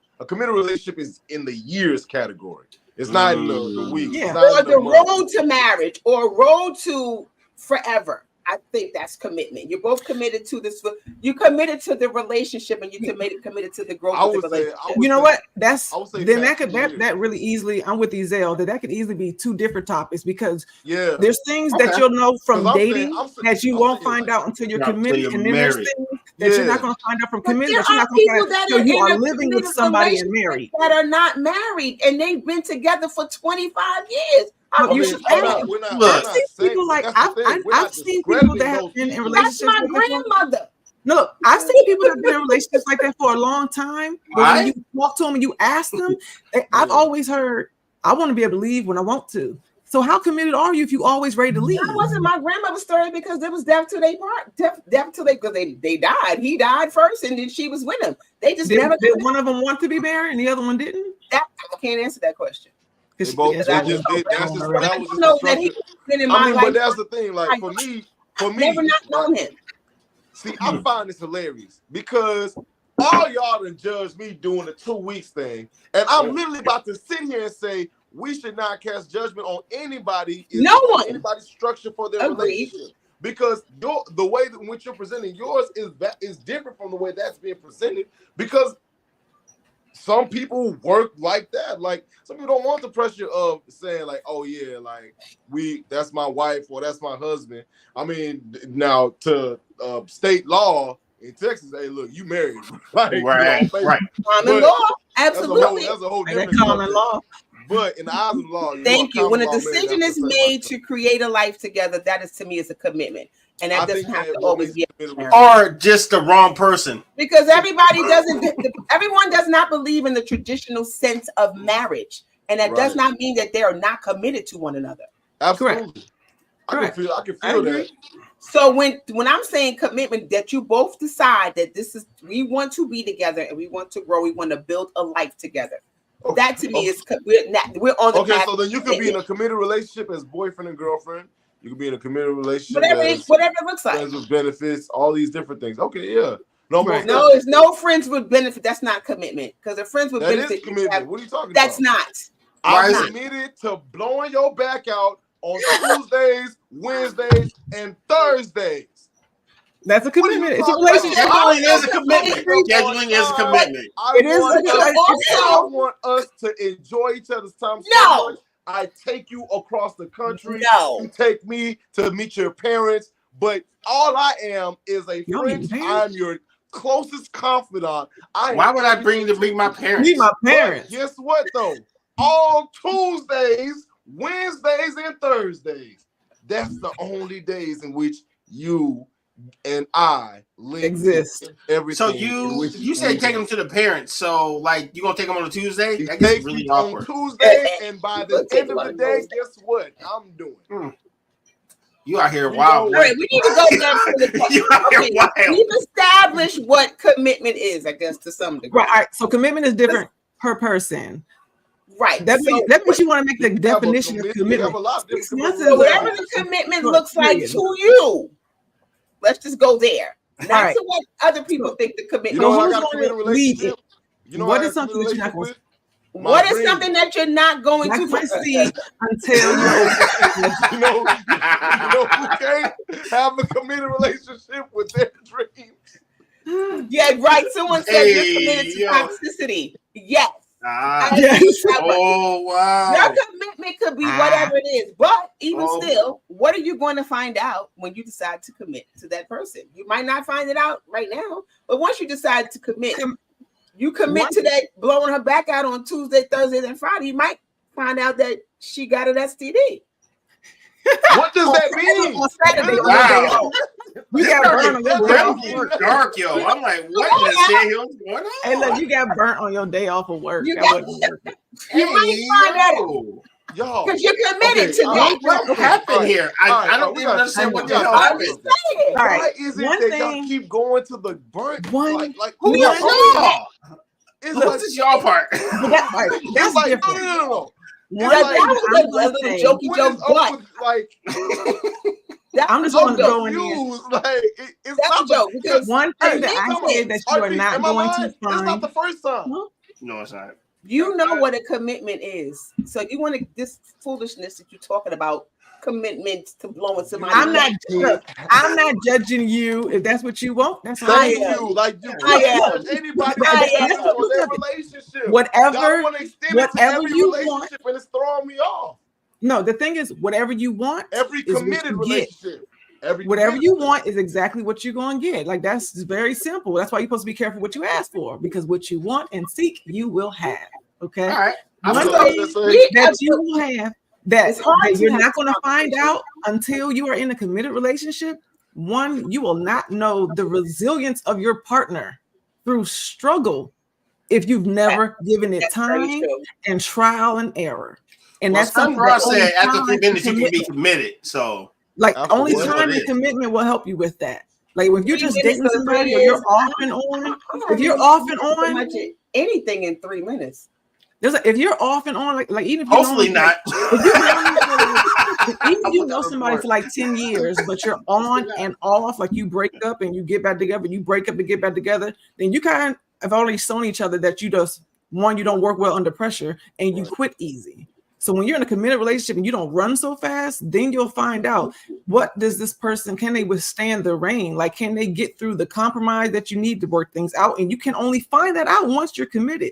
is in the years category. It's not in the weeks. Yeah. Or the road to marriage or road to forever. I think that's commitment. You're both committed to this. You committed to the relationship, and you committed to the growth of the relationship. You know what? That really easily. I'm with Ezell that could easily be two different topics because there's things that you'll know from dating that you won't find out until you're committed, and then there's things that you're not going to find out from committed that you're not going to find out until you are living with somebody and married that are not married and they've been together for 25 years. You should ask. I've seen people that have been in relationships. That's my grandmother. No, look, I've seen people that have been in relationships like that for a long time. But when you talk to them and you ask them, I've always heard, I want to be able to leave when I want to. So how committed are you if you always ready to leave? That wasn't my grandmother's story because there was death till they part. Death till because they died. He died first, and then she was with him. They just never. Did one of them want to be married and the other one didn't? I can't answer that question. But that's the thing. Like for me, never not known him. See, I find this hilarious because all y'all done judged me doing the 2 weeks thing, and I'm literally about to sit here and say we should not cast judgment on anybody. Anybody's structure for their relationship, because the way in which you're presenting yours is different from the way that's being presented. Because some people work like that. Like some people don't want the pressure of saying like, oh yeah, like that's my wife or that's my husband. I mean, now to state law in Texas, hey, look, you married, like, right. Common law, absolutely. That's a whole different common law. But in the eyes of the law, thank you. When a decision is made to create a life together, that is to me is a commitment. And that doesn't have to always be or just the wrong person. Because everyone does not believe in the traditional sense of marriage. And that does not mean that they are not committed to one another. Absolutely. I can feel that. So when I'm saying commitment, that you both decide that we want to be together and we want to grow, we want to build a life together. Okay. That to me is we're on the path. So then you could be in a committed relationship as boyfriend and girlfriend. You could be in a committed relationship, whatever it looks like, friends with benefits, all these different things. Okay, yeah. No, it's no friends with benefit. That's not commitment. Because a friends with benefit is commitment. What are you talking about? That's not. I'm committed to blowing your back out on Tuesdays, Wednesdays, and Thursdays. That's a commitment. It's a relationship. Scheduling is a commitment. Scheduling is a commitment. I want us to enjoy each other's time. So much. I take you across the country. You take me to meet your parents. But all I am is a friend. I'm your closest confidant. Why would I bring you to meet my parents? Meet my parents. But guess what, though? All Tuesdays, Wednesdays, and Thursdays. That's the only days in which you and I exist. Everything. So you said take them to the parents. So like you gonna take them on a Tuesday? You take really awkward. On Tuesday, and by the end of the day, guess what? I'm doing. You out here wild. All right, we need to go down to the We've established what commitment is, I guess, to some degree. Right. All right. So commitment is different per person. Right. That means you want to make the definition of commitment. So whatever the commitment looks like to you. Let's just go there. Not to what other people think the commitment. You know what I got a relationship? What is something that you're not going to? What is something that you're not going to see until you know who can't have a committed relationship with their dreams? Yeah, right. Someone said you're committed to toxicity. Yes. Oh wow! Your commitment could be whatever it is, but even still, what are you going to find out when you decide to commit to that person? You might not find it out right now, but once you decide to commit, you commit to that blowing her back out on Tuesday, Thursday, and Friday. You might find out that she got an STD. What does that mean? On Saturday, wow. You got burnt on your day off. Dark, yo. I'm like, what in the hell is going on? Hey, look, you got burnt on your day off of work. You might find that out. Yo, because you're committed to that. What happened here? I don't even understand what the hell happened. Why is it that y'all keep going to the burnt? Like who is y'all? This is y'all part. That's like no. That was a little jokey joke, but like I'm just going to go in like it's not a joke. Because one thing that I say that you are not going to find. It's not the first time. No, it's not. You know what a commitment is. So you want to this foolishness that you're talking about. Commitment to blowing somebody. I'm not judging you if that's what you want. That's how I am. Like you can't judge anybody for their relationship. Whatever you want, and it's throwing me off. No, the thing is, whatever you want, every committed relationship, whatever you want is exactly what you're going to get. Like that's very simple. That's why you're supposed to be careful what you ask for, because what you want and seek, you will have. Okay. All right. One thing that you will have. That you're not going to find out until you are in a committed relationship. One, you will not know the resilience of your partner through struggle if you've never given it time and trial and error. And that's something that said after 3 minutes you can be committed. So, like, only time and commitment will help you with that. Like, if you're just dating somebody or you're off and on, if you're off and on, anything in 3 minutes. If you're off and on, like even if hopefully not. If you know somebody for like 10 years, but you're on and off, like you break up and you get back together, you break up and get back together, then you kind of have already shown each other that you don't work well under pressure and you quit easy. So when you're in a committed relationship and you don't run so fast, then you'll find out what does this person, can they withstand the rain? Like, can they get through the compromise that you need to work things out? And you can only find that out once you're committed.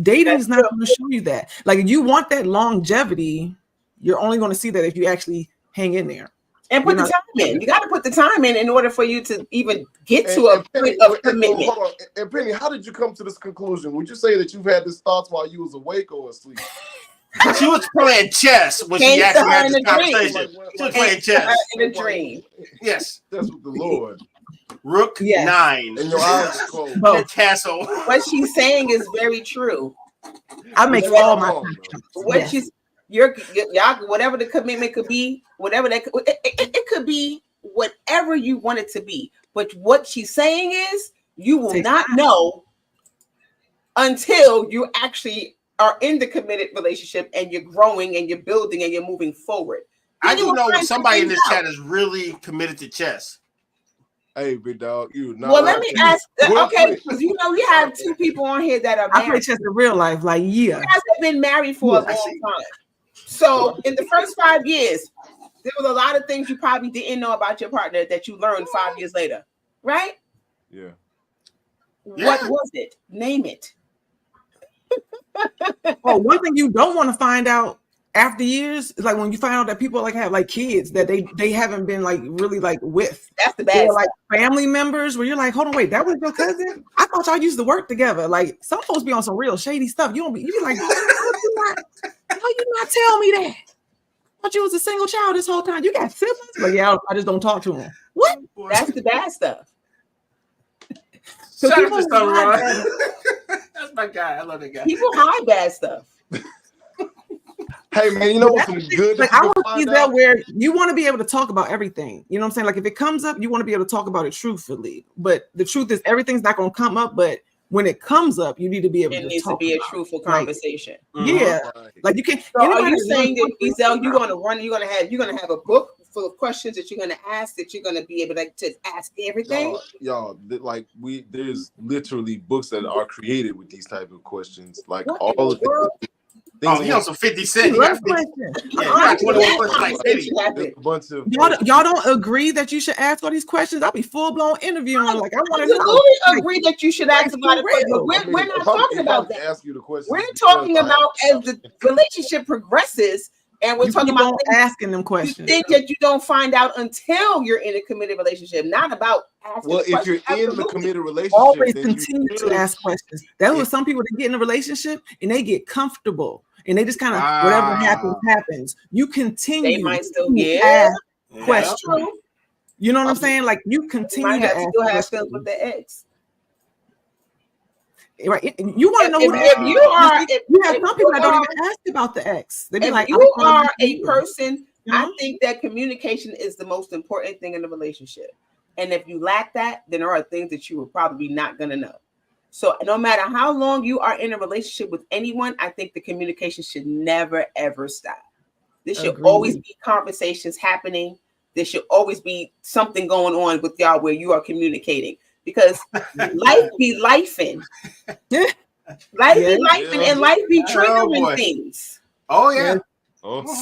Dating is not going to show you that. Like, if you want that longevity, you're only going to see that if you actually hang in there. And put the time in. You got to put the time in order for you to even get to a point of commitment. Hold on. And Penny, how did you come to this conclusion? Would you say that you've had these thoughts while you was awake or asleep? She was playing chess when she actually had this conversation. She was playing chess. In a dream. Yes. That's with the Lord. Rook 9. And your eyes are closed. The castle. What she's saying is very true. I make all my what she's y'all, whatever the commitment could be, whatever that it could be whatever you want it to be. But what she's saying is you will not know until you actually are in the committed relationship and you're growing and you're building and you're moving forward. I do know somebody in this chat is really committed to chess. Hey, big dog, you. Well, let me ask. Okay, because you know we have 2 people on here that are married. I play chess in real life, like You guys have been married for a long time. So in the first 5 years, there was a lot of things you probably didn't know about your partner that you learned 5 years later, right? Yeah. What was it? Name it. Oh, one thing you don't want to find out after years is like when you find out that people like have like kids that they haven't been like really like with. That's the bad. Like family members where you're like, hold on, wait, that was your cousin? I thought y'all used to work together. Like some folks be on some real shady stuff. You be like, how you not tell me that? I thought you was a single child this whole time. You got siblings? Like, yeah, I just don't talk to them. What? That's the bad stuff. So Shut up, Mr. That's my guy. I love that guy. People hide bad stuff. Hey man, you know what's some good? Like I would see that where you want to be able to talk about everything. You know what I'm saying? Like if it comes up, you want to be able to talk about it truthfully. But the truth is, everything's not going to come up. But when it comes up, you need to be able to talk. It needs to be a truthful conversation. Like, yeah, like you can. So are you saying that, Giselle, you're going to run? You're going to have a book full of questions that you're going to ask, that you're going to be able to ask everything? Y'all, like there's literally books that are created with these type of questions. Like all of it. Oh, he on some 50 Cent. A bunch of y'all don't agree that you should ask all these questions? I'll be full blown interviewing. Like I want to absolutely agree that you should ask about it. We're not talking about that. Ask you the question. We're talking about as the relationship progresses, and we're talking about asking them questions. You think that you don't find out until you're in a committed relationship, not about asking. Well, if you're in the committed relationship, always continue to ask questions. That's what some people that get in a relationship and they get comfortable. And they just kind of whatever happens. You continue. They might still ask questions. You know what I'm saying? Like you continue to ask questions with the ex. Right. You want to know who if you are. You have some people that don't even ask about the ex. They be like, you are a person. I think that communication is the most important thing in the relationship. And if you lack that, then there are things that you are probably not going to know. So no matter how long you are in a relationship with anyone, I think the communication should never, ever stop. There should always be conversations happening. There should always be something going on with y'all where you are communicating, because life be lifing. Life be lifing and life be triggering things. Oh, yeah.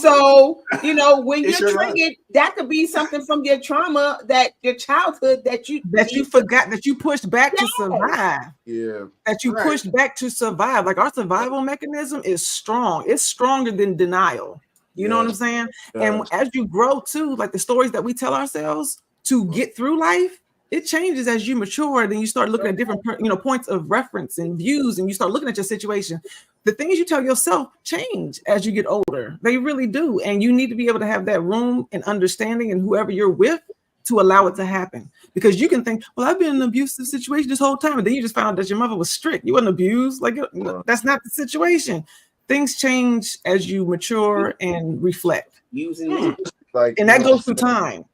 So, you know, when you're triggered, that could be something from your trauma, that your childhood that you forgot, that you pushed back to survive. Yeah. That you pushed back to survive. Like our survival mechanism is strong. It's stronger than denial. You know what I'm saying? And as you grow too, like the stories that we tell ourselves to get through life, it changes as you mature. Then you start looking at different, points of reference and views, and you start looking at your situation. The things you tell yourself change as you get older. They really do. And you need to be able to have that room and understanding and whoever you're with to allow it to happen. Because you can think, well, I've been in an abusive situation this whole time. And then you just found out that your mother was strict. You wasn't abused. Like, that's not the situation. Things change as you mature and reflect. And that goes through time.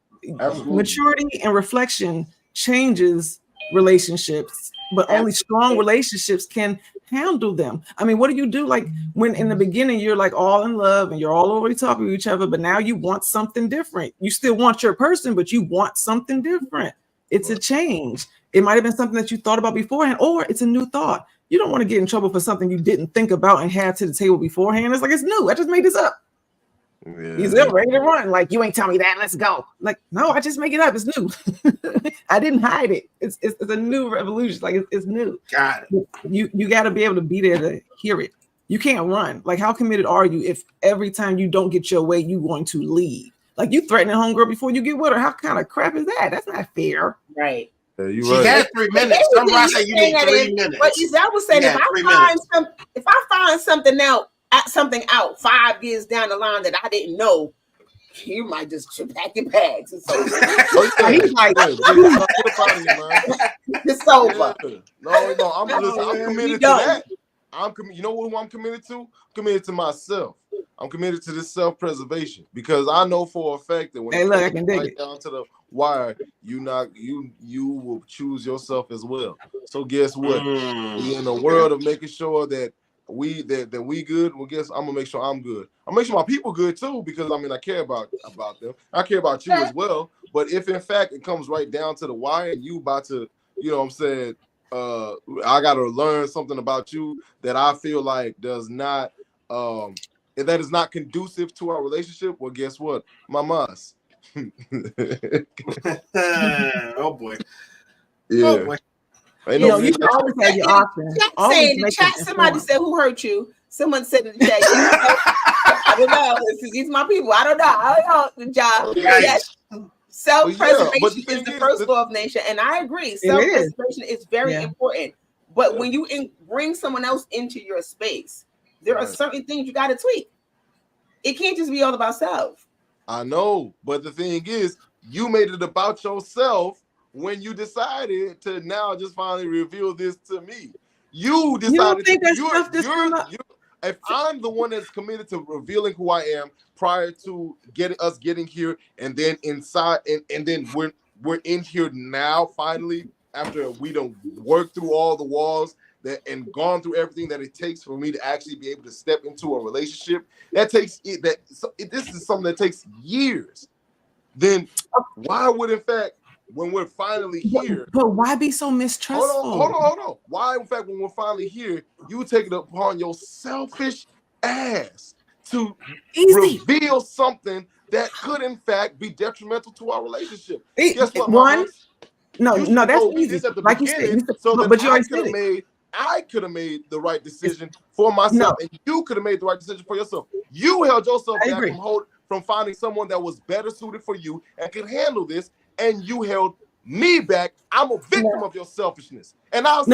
Absolutely. Maturity and reflection changes relationships, but only strong relationships can handle them. I mean, what do you do like when in the beginning you're like all in love and you're all over the top of each other, but now you want something different? You still want your person, but you want something different. It's a change. It might have been something that you thought about beforehand, or it's a new thought. You don't want to get in trouble for something you didn't think about and have to the table beforehand. It's like, it's new. I just made this up. Yeah. He's ready to run. Like, you ain't tell me that. Let's go. Like, no, I just make it up. It's new. I didn't hide it. It's a new revolution. Like, it's new. Got it. You got to be able to be there to hear it. You can't run. Like, how committed are you if every time you don't get your way, you're going to leave? Like, you threatening homegirl before you get with her. How kind of crap is that? That's not fair. Right. Yeah, she had 3 minutes. Somebody said you need 3 minutes. But Isabel was saying, if I find something out 5 years down the line that I didn't know, you might just pack your bags. It's over. He's like, it's over. No, I'm committed to that. You know who I'm committed to? I'm committed to myself. I'm committed to this self-preservation because I know for a fact that when I can dig it down to the wire, you will choose yourself as well. So guess what? We're in a world of making sure that we good. Well, guess I'm gonna make sure I'm good. I'm make sure my people good too because I care about them. I care about you as well. But if in fact it comes right down to the wire and you about to, you know what I'm saying, I gotta learn something about you that I feel like does not that is not conducive to our relationship, well, guess what? Mamas. Oh boy. Yeah. Oh boy. You can always have your option. Saying in the chat, somebody said, who hurt you? Someone said in the chat, I don't know. These are my people. I don't know. The job. Yes. Self-preservation is the first law of nature, and I agree. Self-preservation is very important. But when you bring someone else into your space, there are certain things you got to tweak. It can't just be all about self. I know, but the thing is, you made it about yourself when you decided to now just finally reveal this to me. You decided if I'm the one that's committed to revealing who I am prior to getting here, and then inside, and then we're in here now finally after we don't work through all the walls and gone through everything that it takes for me to actually be able to step into a relationship. This is something that takes years. Then why would, in fact, when we're finally here, but why be so mistrustful? Hold on. Why, in fact, when we're finally here, you take it upon your selfish ass to reveal something that could, in fact, be detrimental to our relationship? Guess what, No, that's easy. Like you said, but you already said it. I could have made the right decision for myself, and you could have made the right decision for yourself. You held yourself back from finding someone that was better suited for you and could handle this, and you held me back. I'm a victim of your selfishness, and I'm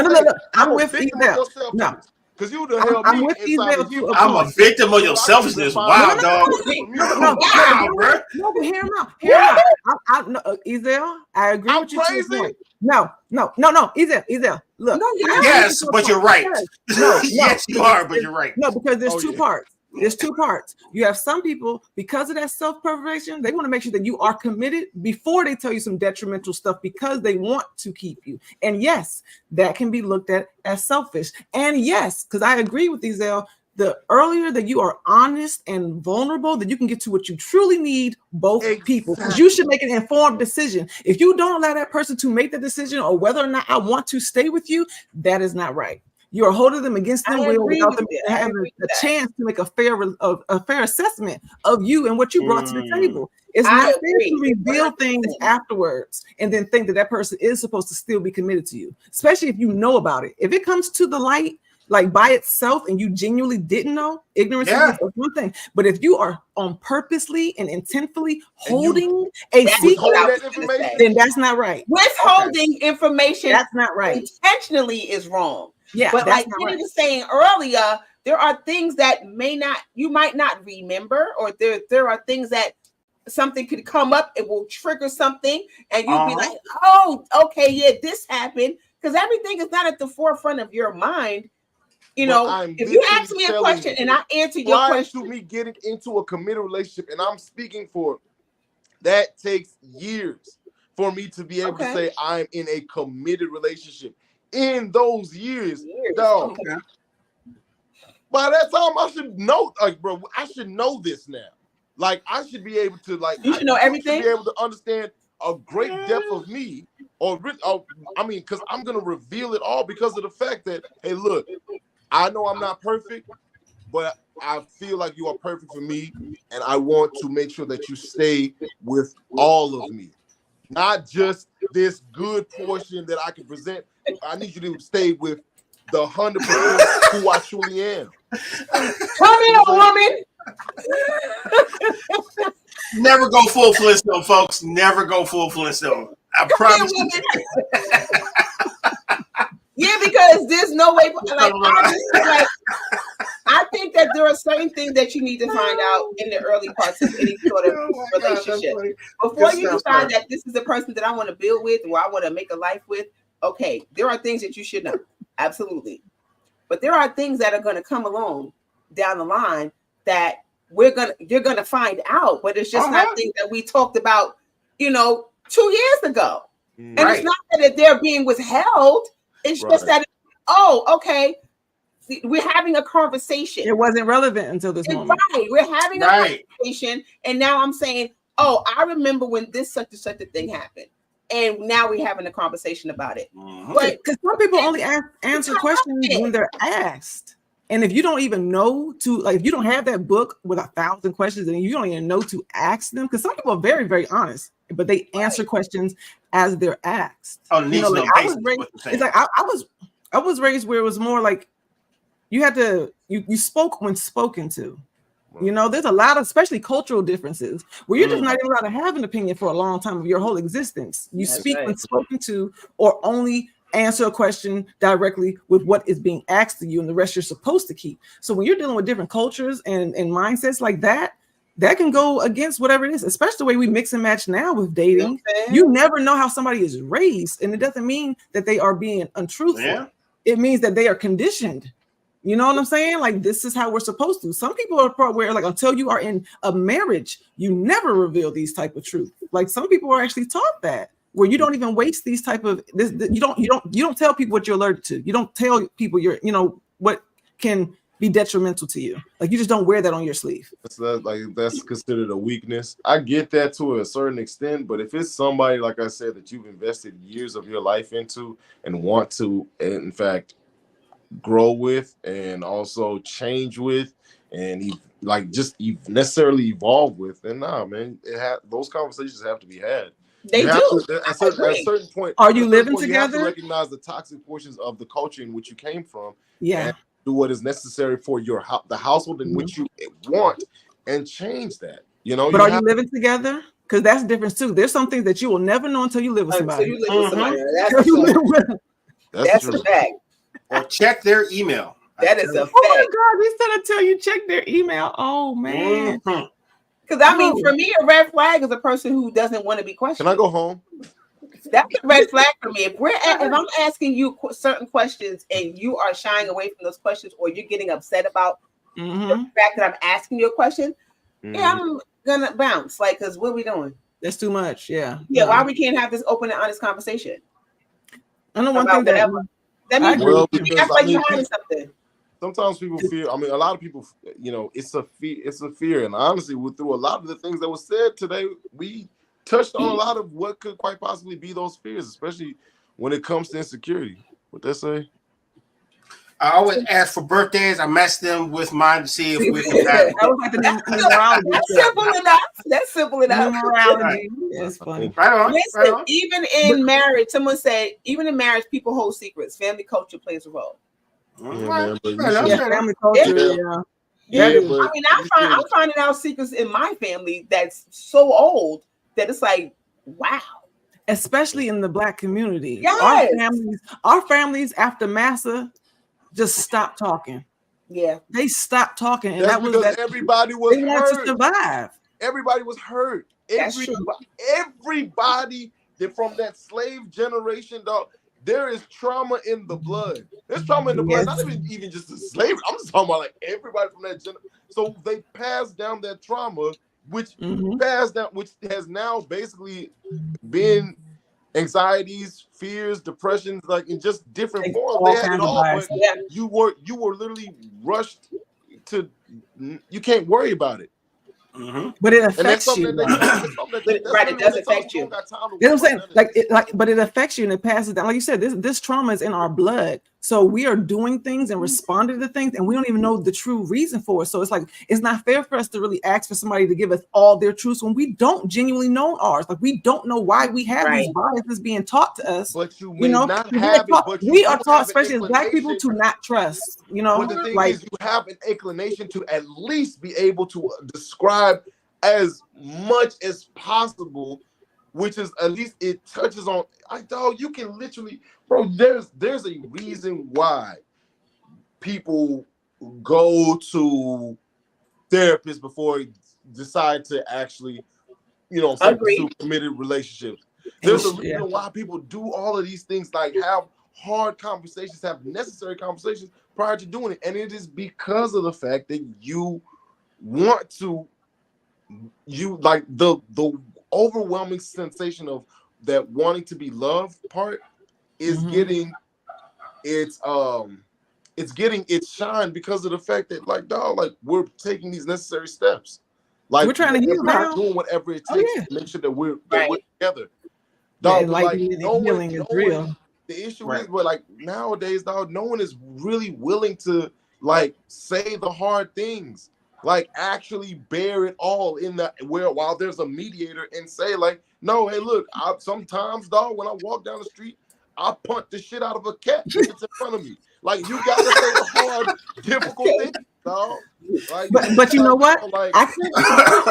with Isabel. No, because you done held me inside of you. I'm a victim of your selfishness. Wow, dog. Wow, bro. No, but hear him out. Isabel, I agree with you. Crazy. No, Isabel. Look. Yes, but you're right. Yes, you are, but you're right. No, because there's two parts. There's two parts. You have some people, because of that self-preservation, they want to make sure that you are committed before they tell you some detrimental stuff because they want to keep you. And yes, that can be looked at as selfish. And yes, because I agree with Isabel, the earlier that you are honest and vulnerable, that you can get to what you truly need, both people. Because you should make an informed decision. If you don't allow that person to make the decision or whether or not I want to stay with you, that is not right. You are holding them against their will without them having a chance to make a fair assessment of you and what you brought to the table. It's not fair to reveal things afterwards and then think that person is supposed to still be committed to you, especially if you know about it. If it comes to the light, like by itself, and you genuinely didn't know, ignorance is one thing. But if you are on purposely and intentfully holding a secret, then that's not right. Withholding information, that's not right. Intentionally is wrong. Yeah, but like Kitty was saying earlier, there are things that you might not remember, or there are things that something could come up, it will trigger something, and you'll be like, oh, okay, yeah, this happened, because everything is not at the forefront of your mind. You know, if you ask me a question and I answer your question, to me getting into a committed relationship, and I'm speaking for that, takes years for me to be able to say I'm in a committed relationship. In those years, dog. By that time, I should know, like, bro, I should know this now. Like, I should be able to, like, you should know everything. Should be able to understand a great depth of me I mean, because I'm gonna reveal it all because of the fact that, hey, look, I know I'm not perfect, but I feel like you are perfect for me, and I want to make sure that you stay with all of me, not just this good portion that I can present. I need you to stay with the 100% who I truly am. Come here, woman. Never go full Flintstone, folks. Never go full Flintstone. I promise you. Yeah, because there's no way. I think that there are certain things that you need to find out in the early parts of any sort of relationship before you decide that this is the person that I want to build with or I want to make a life with. Okay, there are things that you should know, absolutely, but there are things that are going to come along down the line that you're gonna find out, but it's just not things that we talked about, 2 years ago. And it's not that they're being withheld. It's just that, okay, we're having a conversation. It wasn't relevant until this moment. Right, we're having a conversation, and now I'm saying, I remember when this such and such a thing happened, and now we're having a conversation about it. But because some people only answer questions when they're asked. And if you don't even know if you don't have that book with 1,000 questions and you don't even know to ask them, because some people are very, very honest, but they answer questions as they're asked. I was raised where it was more like you had to, you spoke when spoken to. There's a lot of, especially cultural differences, where you're just not even allowed to have an opinion for a long time of your whole existence. You speak when spoken to, or only answer a question directly with what is being asked of you, and the rest you're supposed to keep. So when you're dealing with different cultures and mindsets like that, that can go against whatever it is, especially the way we mix and match now with dating. You never know how somebody is raised, and it doesn't mean that they are being untruthful. Yeah. It means that they are conditioned. You know what I'm saying? Like, this is how we're supposed to. Some people are where, like, until you are in a marriage, you never reveal these type of truth. Like, some people are actually taught that, where you don't even waste these type of this. You don't tell people what you're allergic to. You don't tell people what can be detrimental to you. Like, you just don't wear that on your sleeve. That's considered a weakness. I get that to a certain extent, but if it's somebody, like I said, that you've invested years of your life into and want to, in fact, grow with and also change with, and you've necessarily evolved with, then man, those conversations have to be had. They do. At a certain point, are you living together? You have to recognize the toxic portions of the culture in which you came from. Yeah. And do what is necessary for the household in which you want, and change that. But are you living together? Because that's the difference too. There's some things that you will never know until you live with somebody. That's a fact. Or check their email. That is a fact. Oh my God, we said until you check their email. Oh man. Because I mean, for me, a red flag is a person who doesn't want to be questioned. Can I go home? That's a red flag for me. If I'm asking you certain questions and you are shying away from those questions, or you're getting upset about the fact that I'm asking you a question, I'm gonna bounce. Like, because what are we doing? That's too much. Yeah. Yeah. Why we can't have this open and honest conversation? I know one thing that means that's like you're hiding something. Sometimes people fear. I mean, a lot of people, it's a fear. It's a fear. And honestly, through a lot of the things that was said today, we touched on a lot of what could quite possibly be those fears, especially when it comes to insecurity. What they say? I always ask for birthdays. I match them with mine to see if we can have numerology. That's simple enough. Numerology. That's funny. Right on. Listen, right on. Even in marriage, someone said, even in marriage, people hold secrets. Family culture plays a role. Family culture. Yeah. I mean, I'm finding out secrets in my family that's so old that it's like, wow. Especially in the Black community. Yes. Our families after Massa just stopped talking. Yeah. They stopped talking. And that's because everybody was hurt. To survive. Everybody was hurt. Everybody from that slave generation, dog. There is trauma in the blood. There's trauma in the blood, not even just the slavery. I'm just talking about like everybody from that generation. So they passed down that trauma, which has now basically been anxieties, fears, depressions, like in just different forms. They had it all, but you were literally rushed to. You can't worry about it. But it affects you. Right, it does affect you. You know what I'm saying? But it affects you and it passes down. Like you said, this trauma is in our blood. So we are doing things and responding to things, and we don't even know the true reason for it. So it's like it's not fair for us to really ask for somebody to give us all their truths when we don't genuinely know ours. Like we don't know why we have these biases being taught to us. But you may not have it. But we are taught, especially as Black people, to not trust. You know, but the thing is, you have an inclination to at least be able to describe as much as possible, which is at least it touches on. Dog, you can literally, bro. There's a reason why people go to therapists before they decide to actually, pursue committed relationships. There's a reason why people do all of these things, like have hard conversations, have necessary conversations prior to doing it, and it is because of the fact that you want to. You like the overwhelming sensation of that wanting to be loved part is getting its shine because of the fact that we're taking these necessary steps. Like we're trying to heal now, doing whatever it takes to make sure that we're together. Dog, healing is real. The issue is, but like nowadays, dog, no one is really willing to say the hard things. Like actually bear it all while there's a mediator and say no, hey, look, sometimes, dog, when I walk down the street, I punt the shit out of a cat if it's in front of me. Like you gotta say the hard, difficult things, dog. But you know what?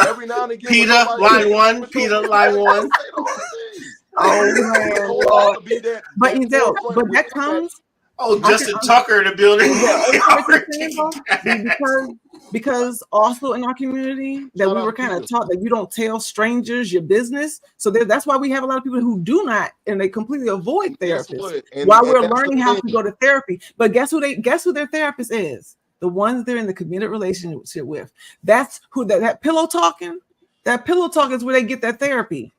Every now and again, Peter line one. Oh man, but that comes. Oh, Justin Tucker in the building. Because also in our community that we were kind of taught that you don't tell strangers your business. So that's why we have a lot of people who do not, and they completely avoid therapists while we're learning how to go to therapy. But guess who their therapist is? The ones they're in the committed relationship with. That's who that pillow talking. That pillow talk is where they get that therapy.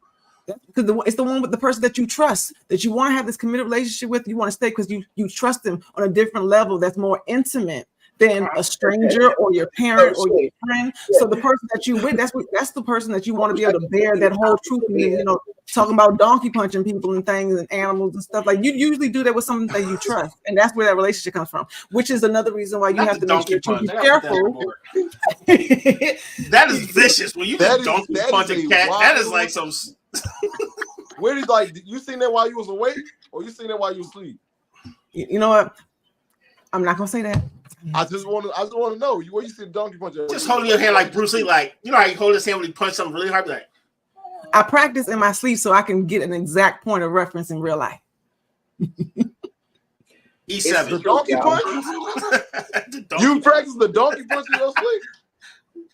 Because it's the one with the person that you trust, that you want to have this committed relationship with. You want to stay because you trust them on a different level that's more intimate than a stranger or your parent or your friend. So the person that you with, that's the person that you want to be able to bear that whole truth. And, talking about donkey punching people and things and animals and stuff. Like you usually do that with someone that you trust, and that's where that relationship comes from. Which is another reason why you have to make sure to be careful. That is vicious. When you donkey punch a cat, that is like some. Where is you seen that while you was awake, or you seen that while you was asleep? You know what? I'm not gonna say that. I just want to know where you see the donkey punch. Just holding your hand like Bruce Lee, like how you hold his hand when he punch something really hard. Like I practice in my sleep so I can get an exact point of reference in real life. E7. The donkey punch. You practice the donkey punch in your sleep.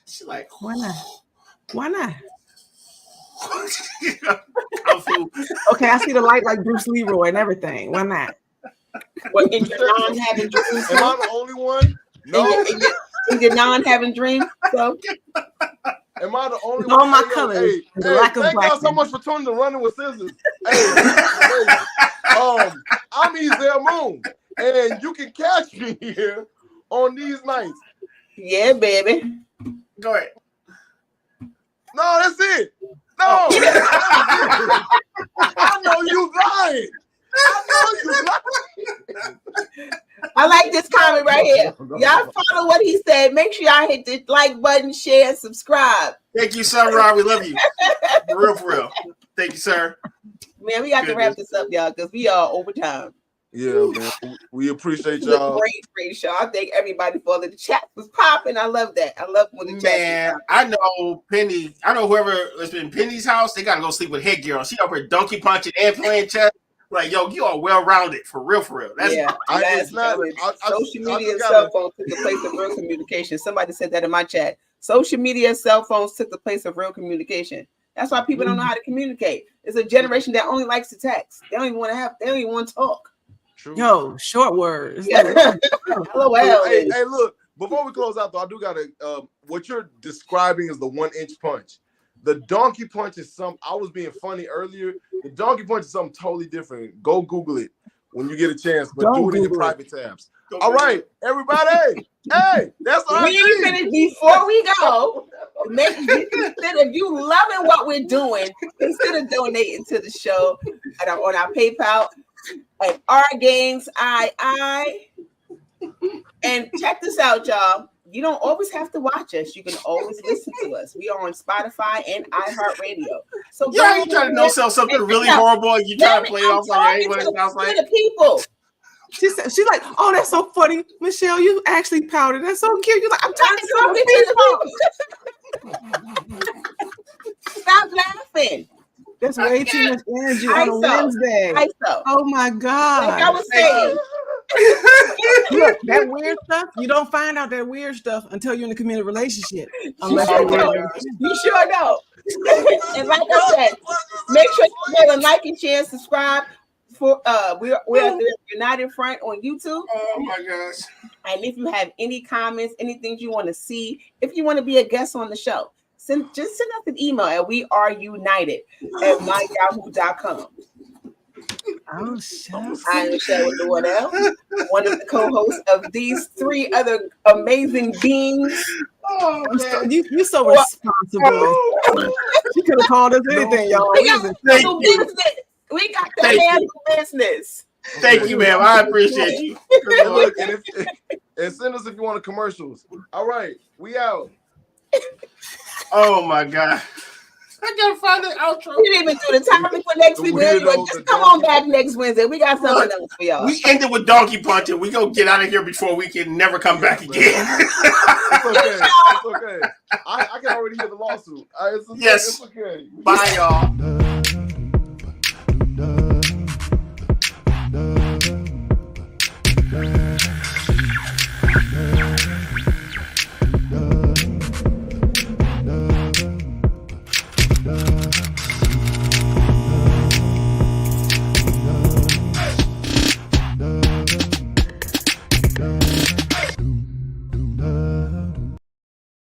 She's like, why not? Why not? Okay, I see the light like Bruce Leroy and everything. Why not? Well, in your non-having dreams, am I the only one? No. In your non-having dreams, so am I the only one? All my colors. Hey, thank y'all so much for tuning to Running with Scissors. I'm Ezel Moon, and you can catch me here on these nights. Yeah, baby. Go ahead. No, that's it. No, I know you lying. I like this comment right here. Y'all follow what he said. Make sure y'all hit the like button, share, and subscribe. Thank you, sir, Rob. We love you. For real. Thank you, sir. Man, we got to wrap this up, y'all, because we are over time. Yeah, man. We appreciate y'all. Great show. I thank everybody for the chat was popping. I love that. I love when the chat. Man, I know Penny. I know whoever has been Penny's house. They gotta go sleep with headgear on. She up here donkey punching and playing chess. Like, yo, you are well rounded for real. That's social media and cell phones took the place of real communication. Somebody said that in my chat. Social media and cell phones took the place of real communication. That's why people don't know how to communicate. It's a generation that only likes to text. They don't even want to talk. True. Yo, short words. LOL. Hey, look, before we close out, though, I do gotta. What you're describing is the 1-inch punch. The donkey punch is I was being funny earlier. The donkey punch is something totally different. Go Google it when you get a chance, but do it in your private tabs. All right, everybody. Hey, that's all. We finished before we go. If you loving what we're doing, consider donating to the show on our PayPal at our games I. And check this out, y'all. You don't always have to watch us. You can always listen to us. We are on Spotify and iHeartRadio. So you trying to no-sell something really horrible and you try to play it off like what it sounds like. The people. She's like, oh, that's so funny, Michelle. You actually pouted. That's so cute. You're like, I'm talking to the people. Stop laughing. That's way too much energy on a Wednesday. Oh my God. Like I was saying. Look, that weird stuff, you don't find out that weird stuff until you're in a committed relationship. You sure don't. And like I said, make sure you go and like and share and subscribe. For we're at the United Front on YouTube. Oh my gosh. And if you have any comments, anything you want to see, if you want to be a guest on the show, send us an email at weareunited@myyahoo.com. Oh, shucks. I am Michelle Wardell, one of the co-hosts of these three other amazing beings. Oh, you're so responsible. She could have called us anything, y'all. We got to handle business. Thank you, ma'am. I appreciate you. And send us if you want commercials. All right, we out. Oh my God. I gotta find the outro. We didn't even do the topic for next week. Just come on back next Wednesday. We got something else for y'all. We ended with donkey punching. We gonna get out of here before we can never come back again. It's okay. It's okay. I can already hear the lawsuit. Yes. It's okay. Bye, y'all.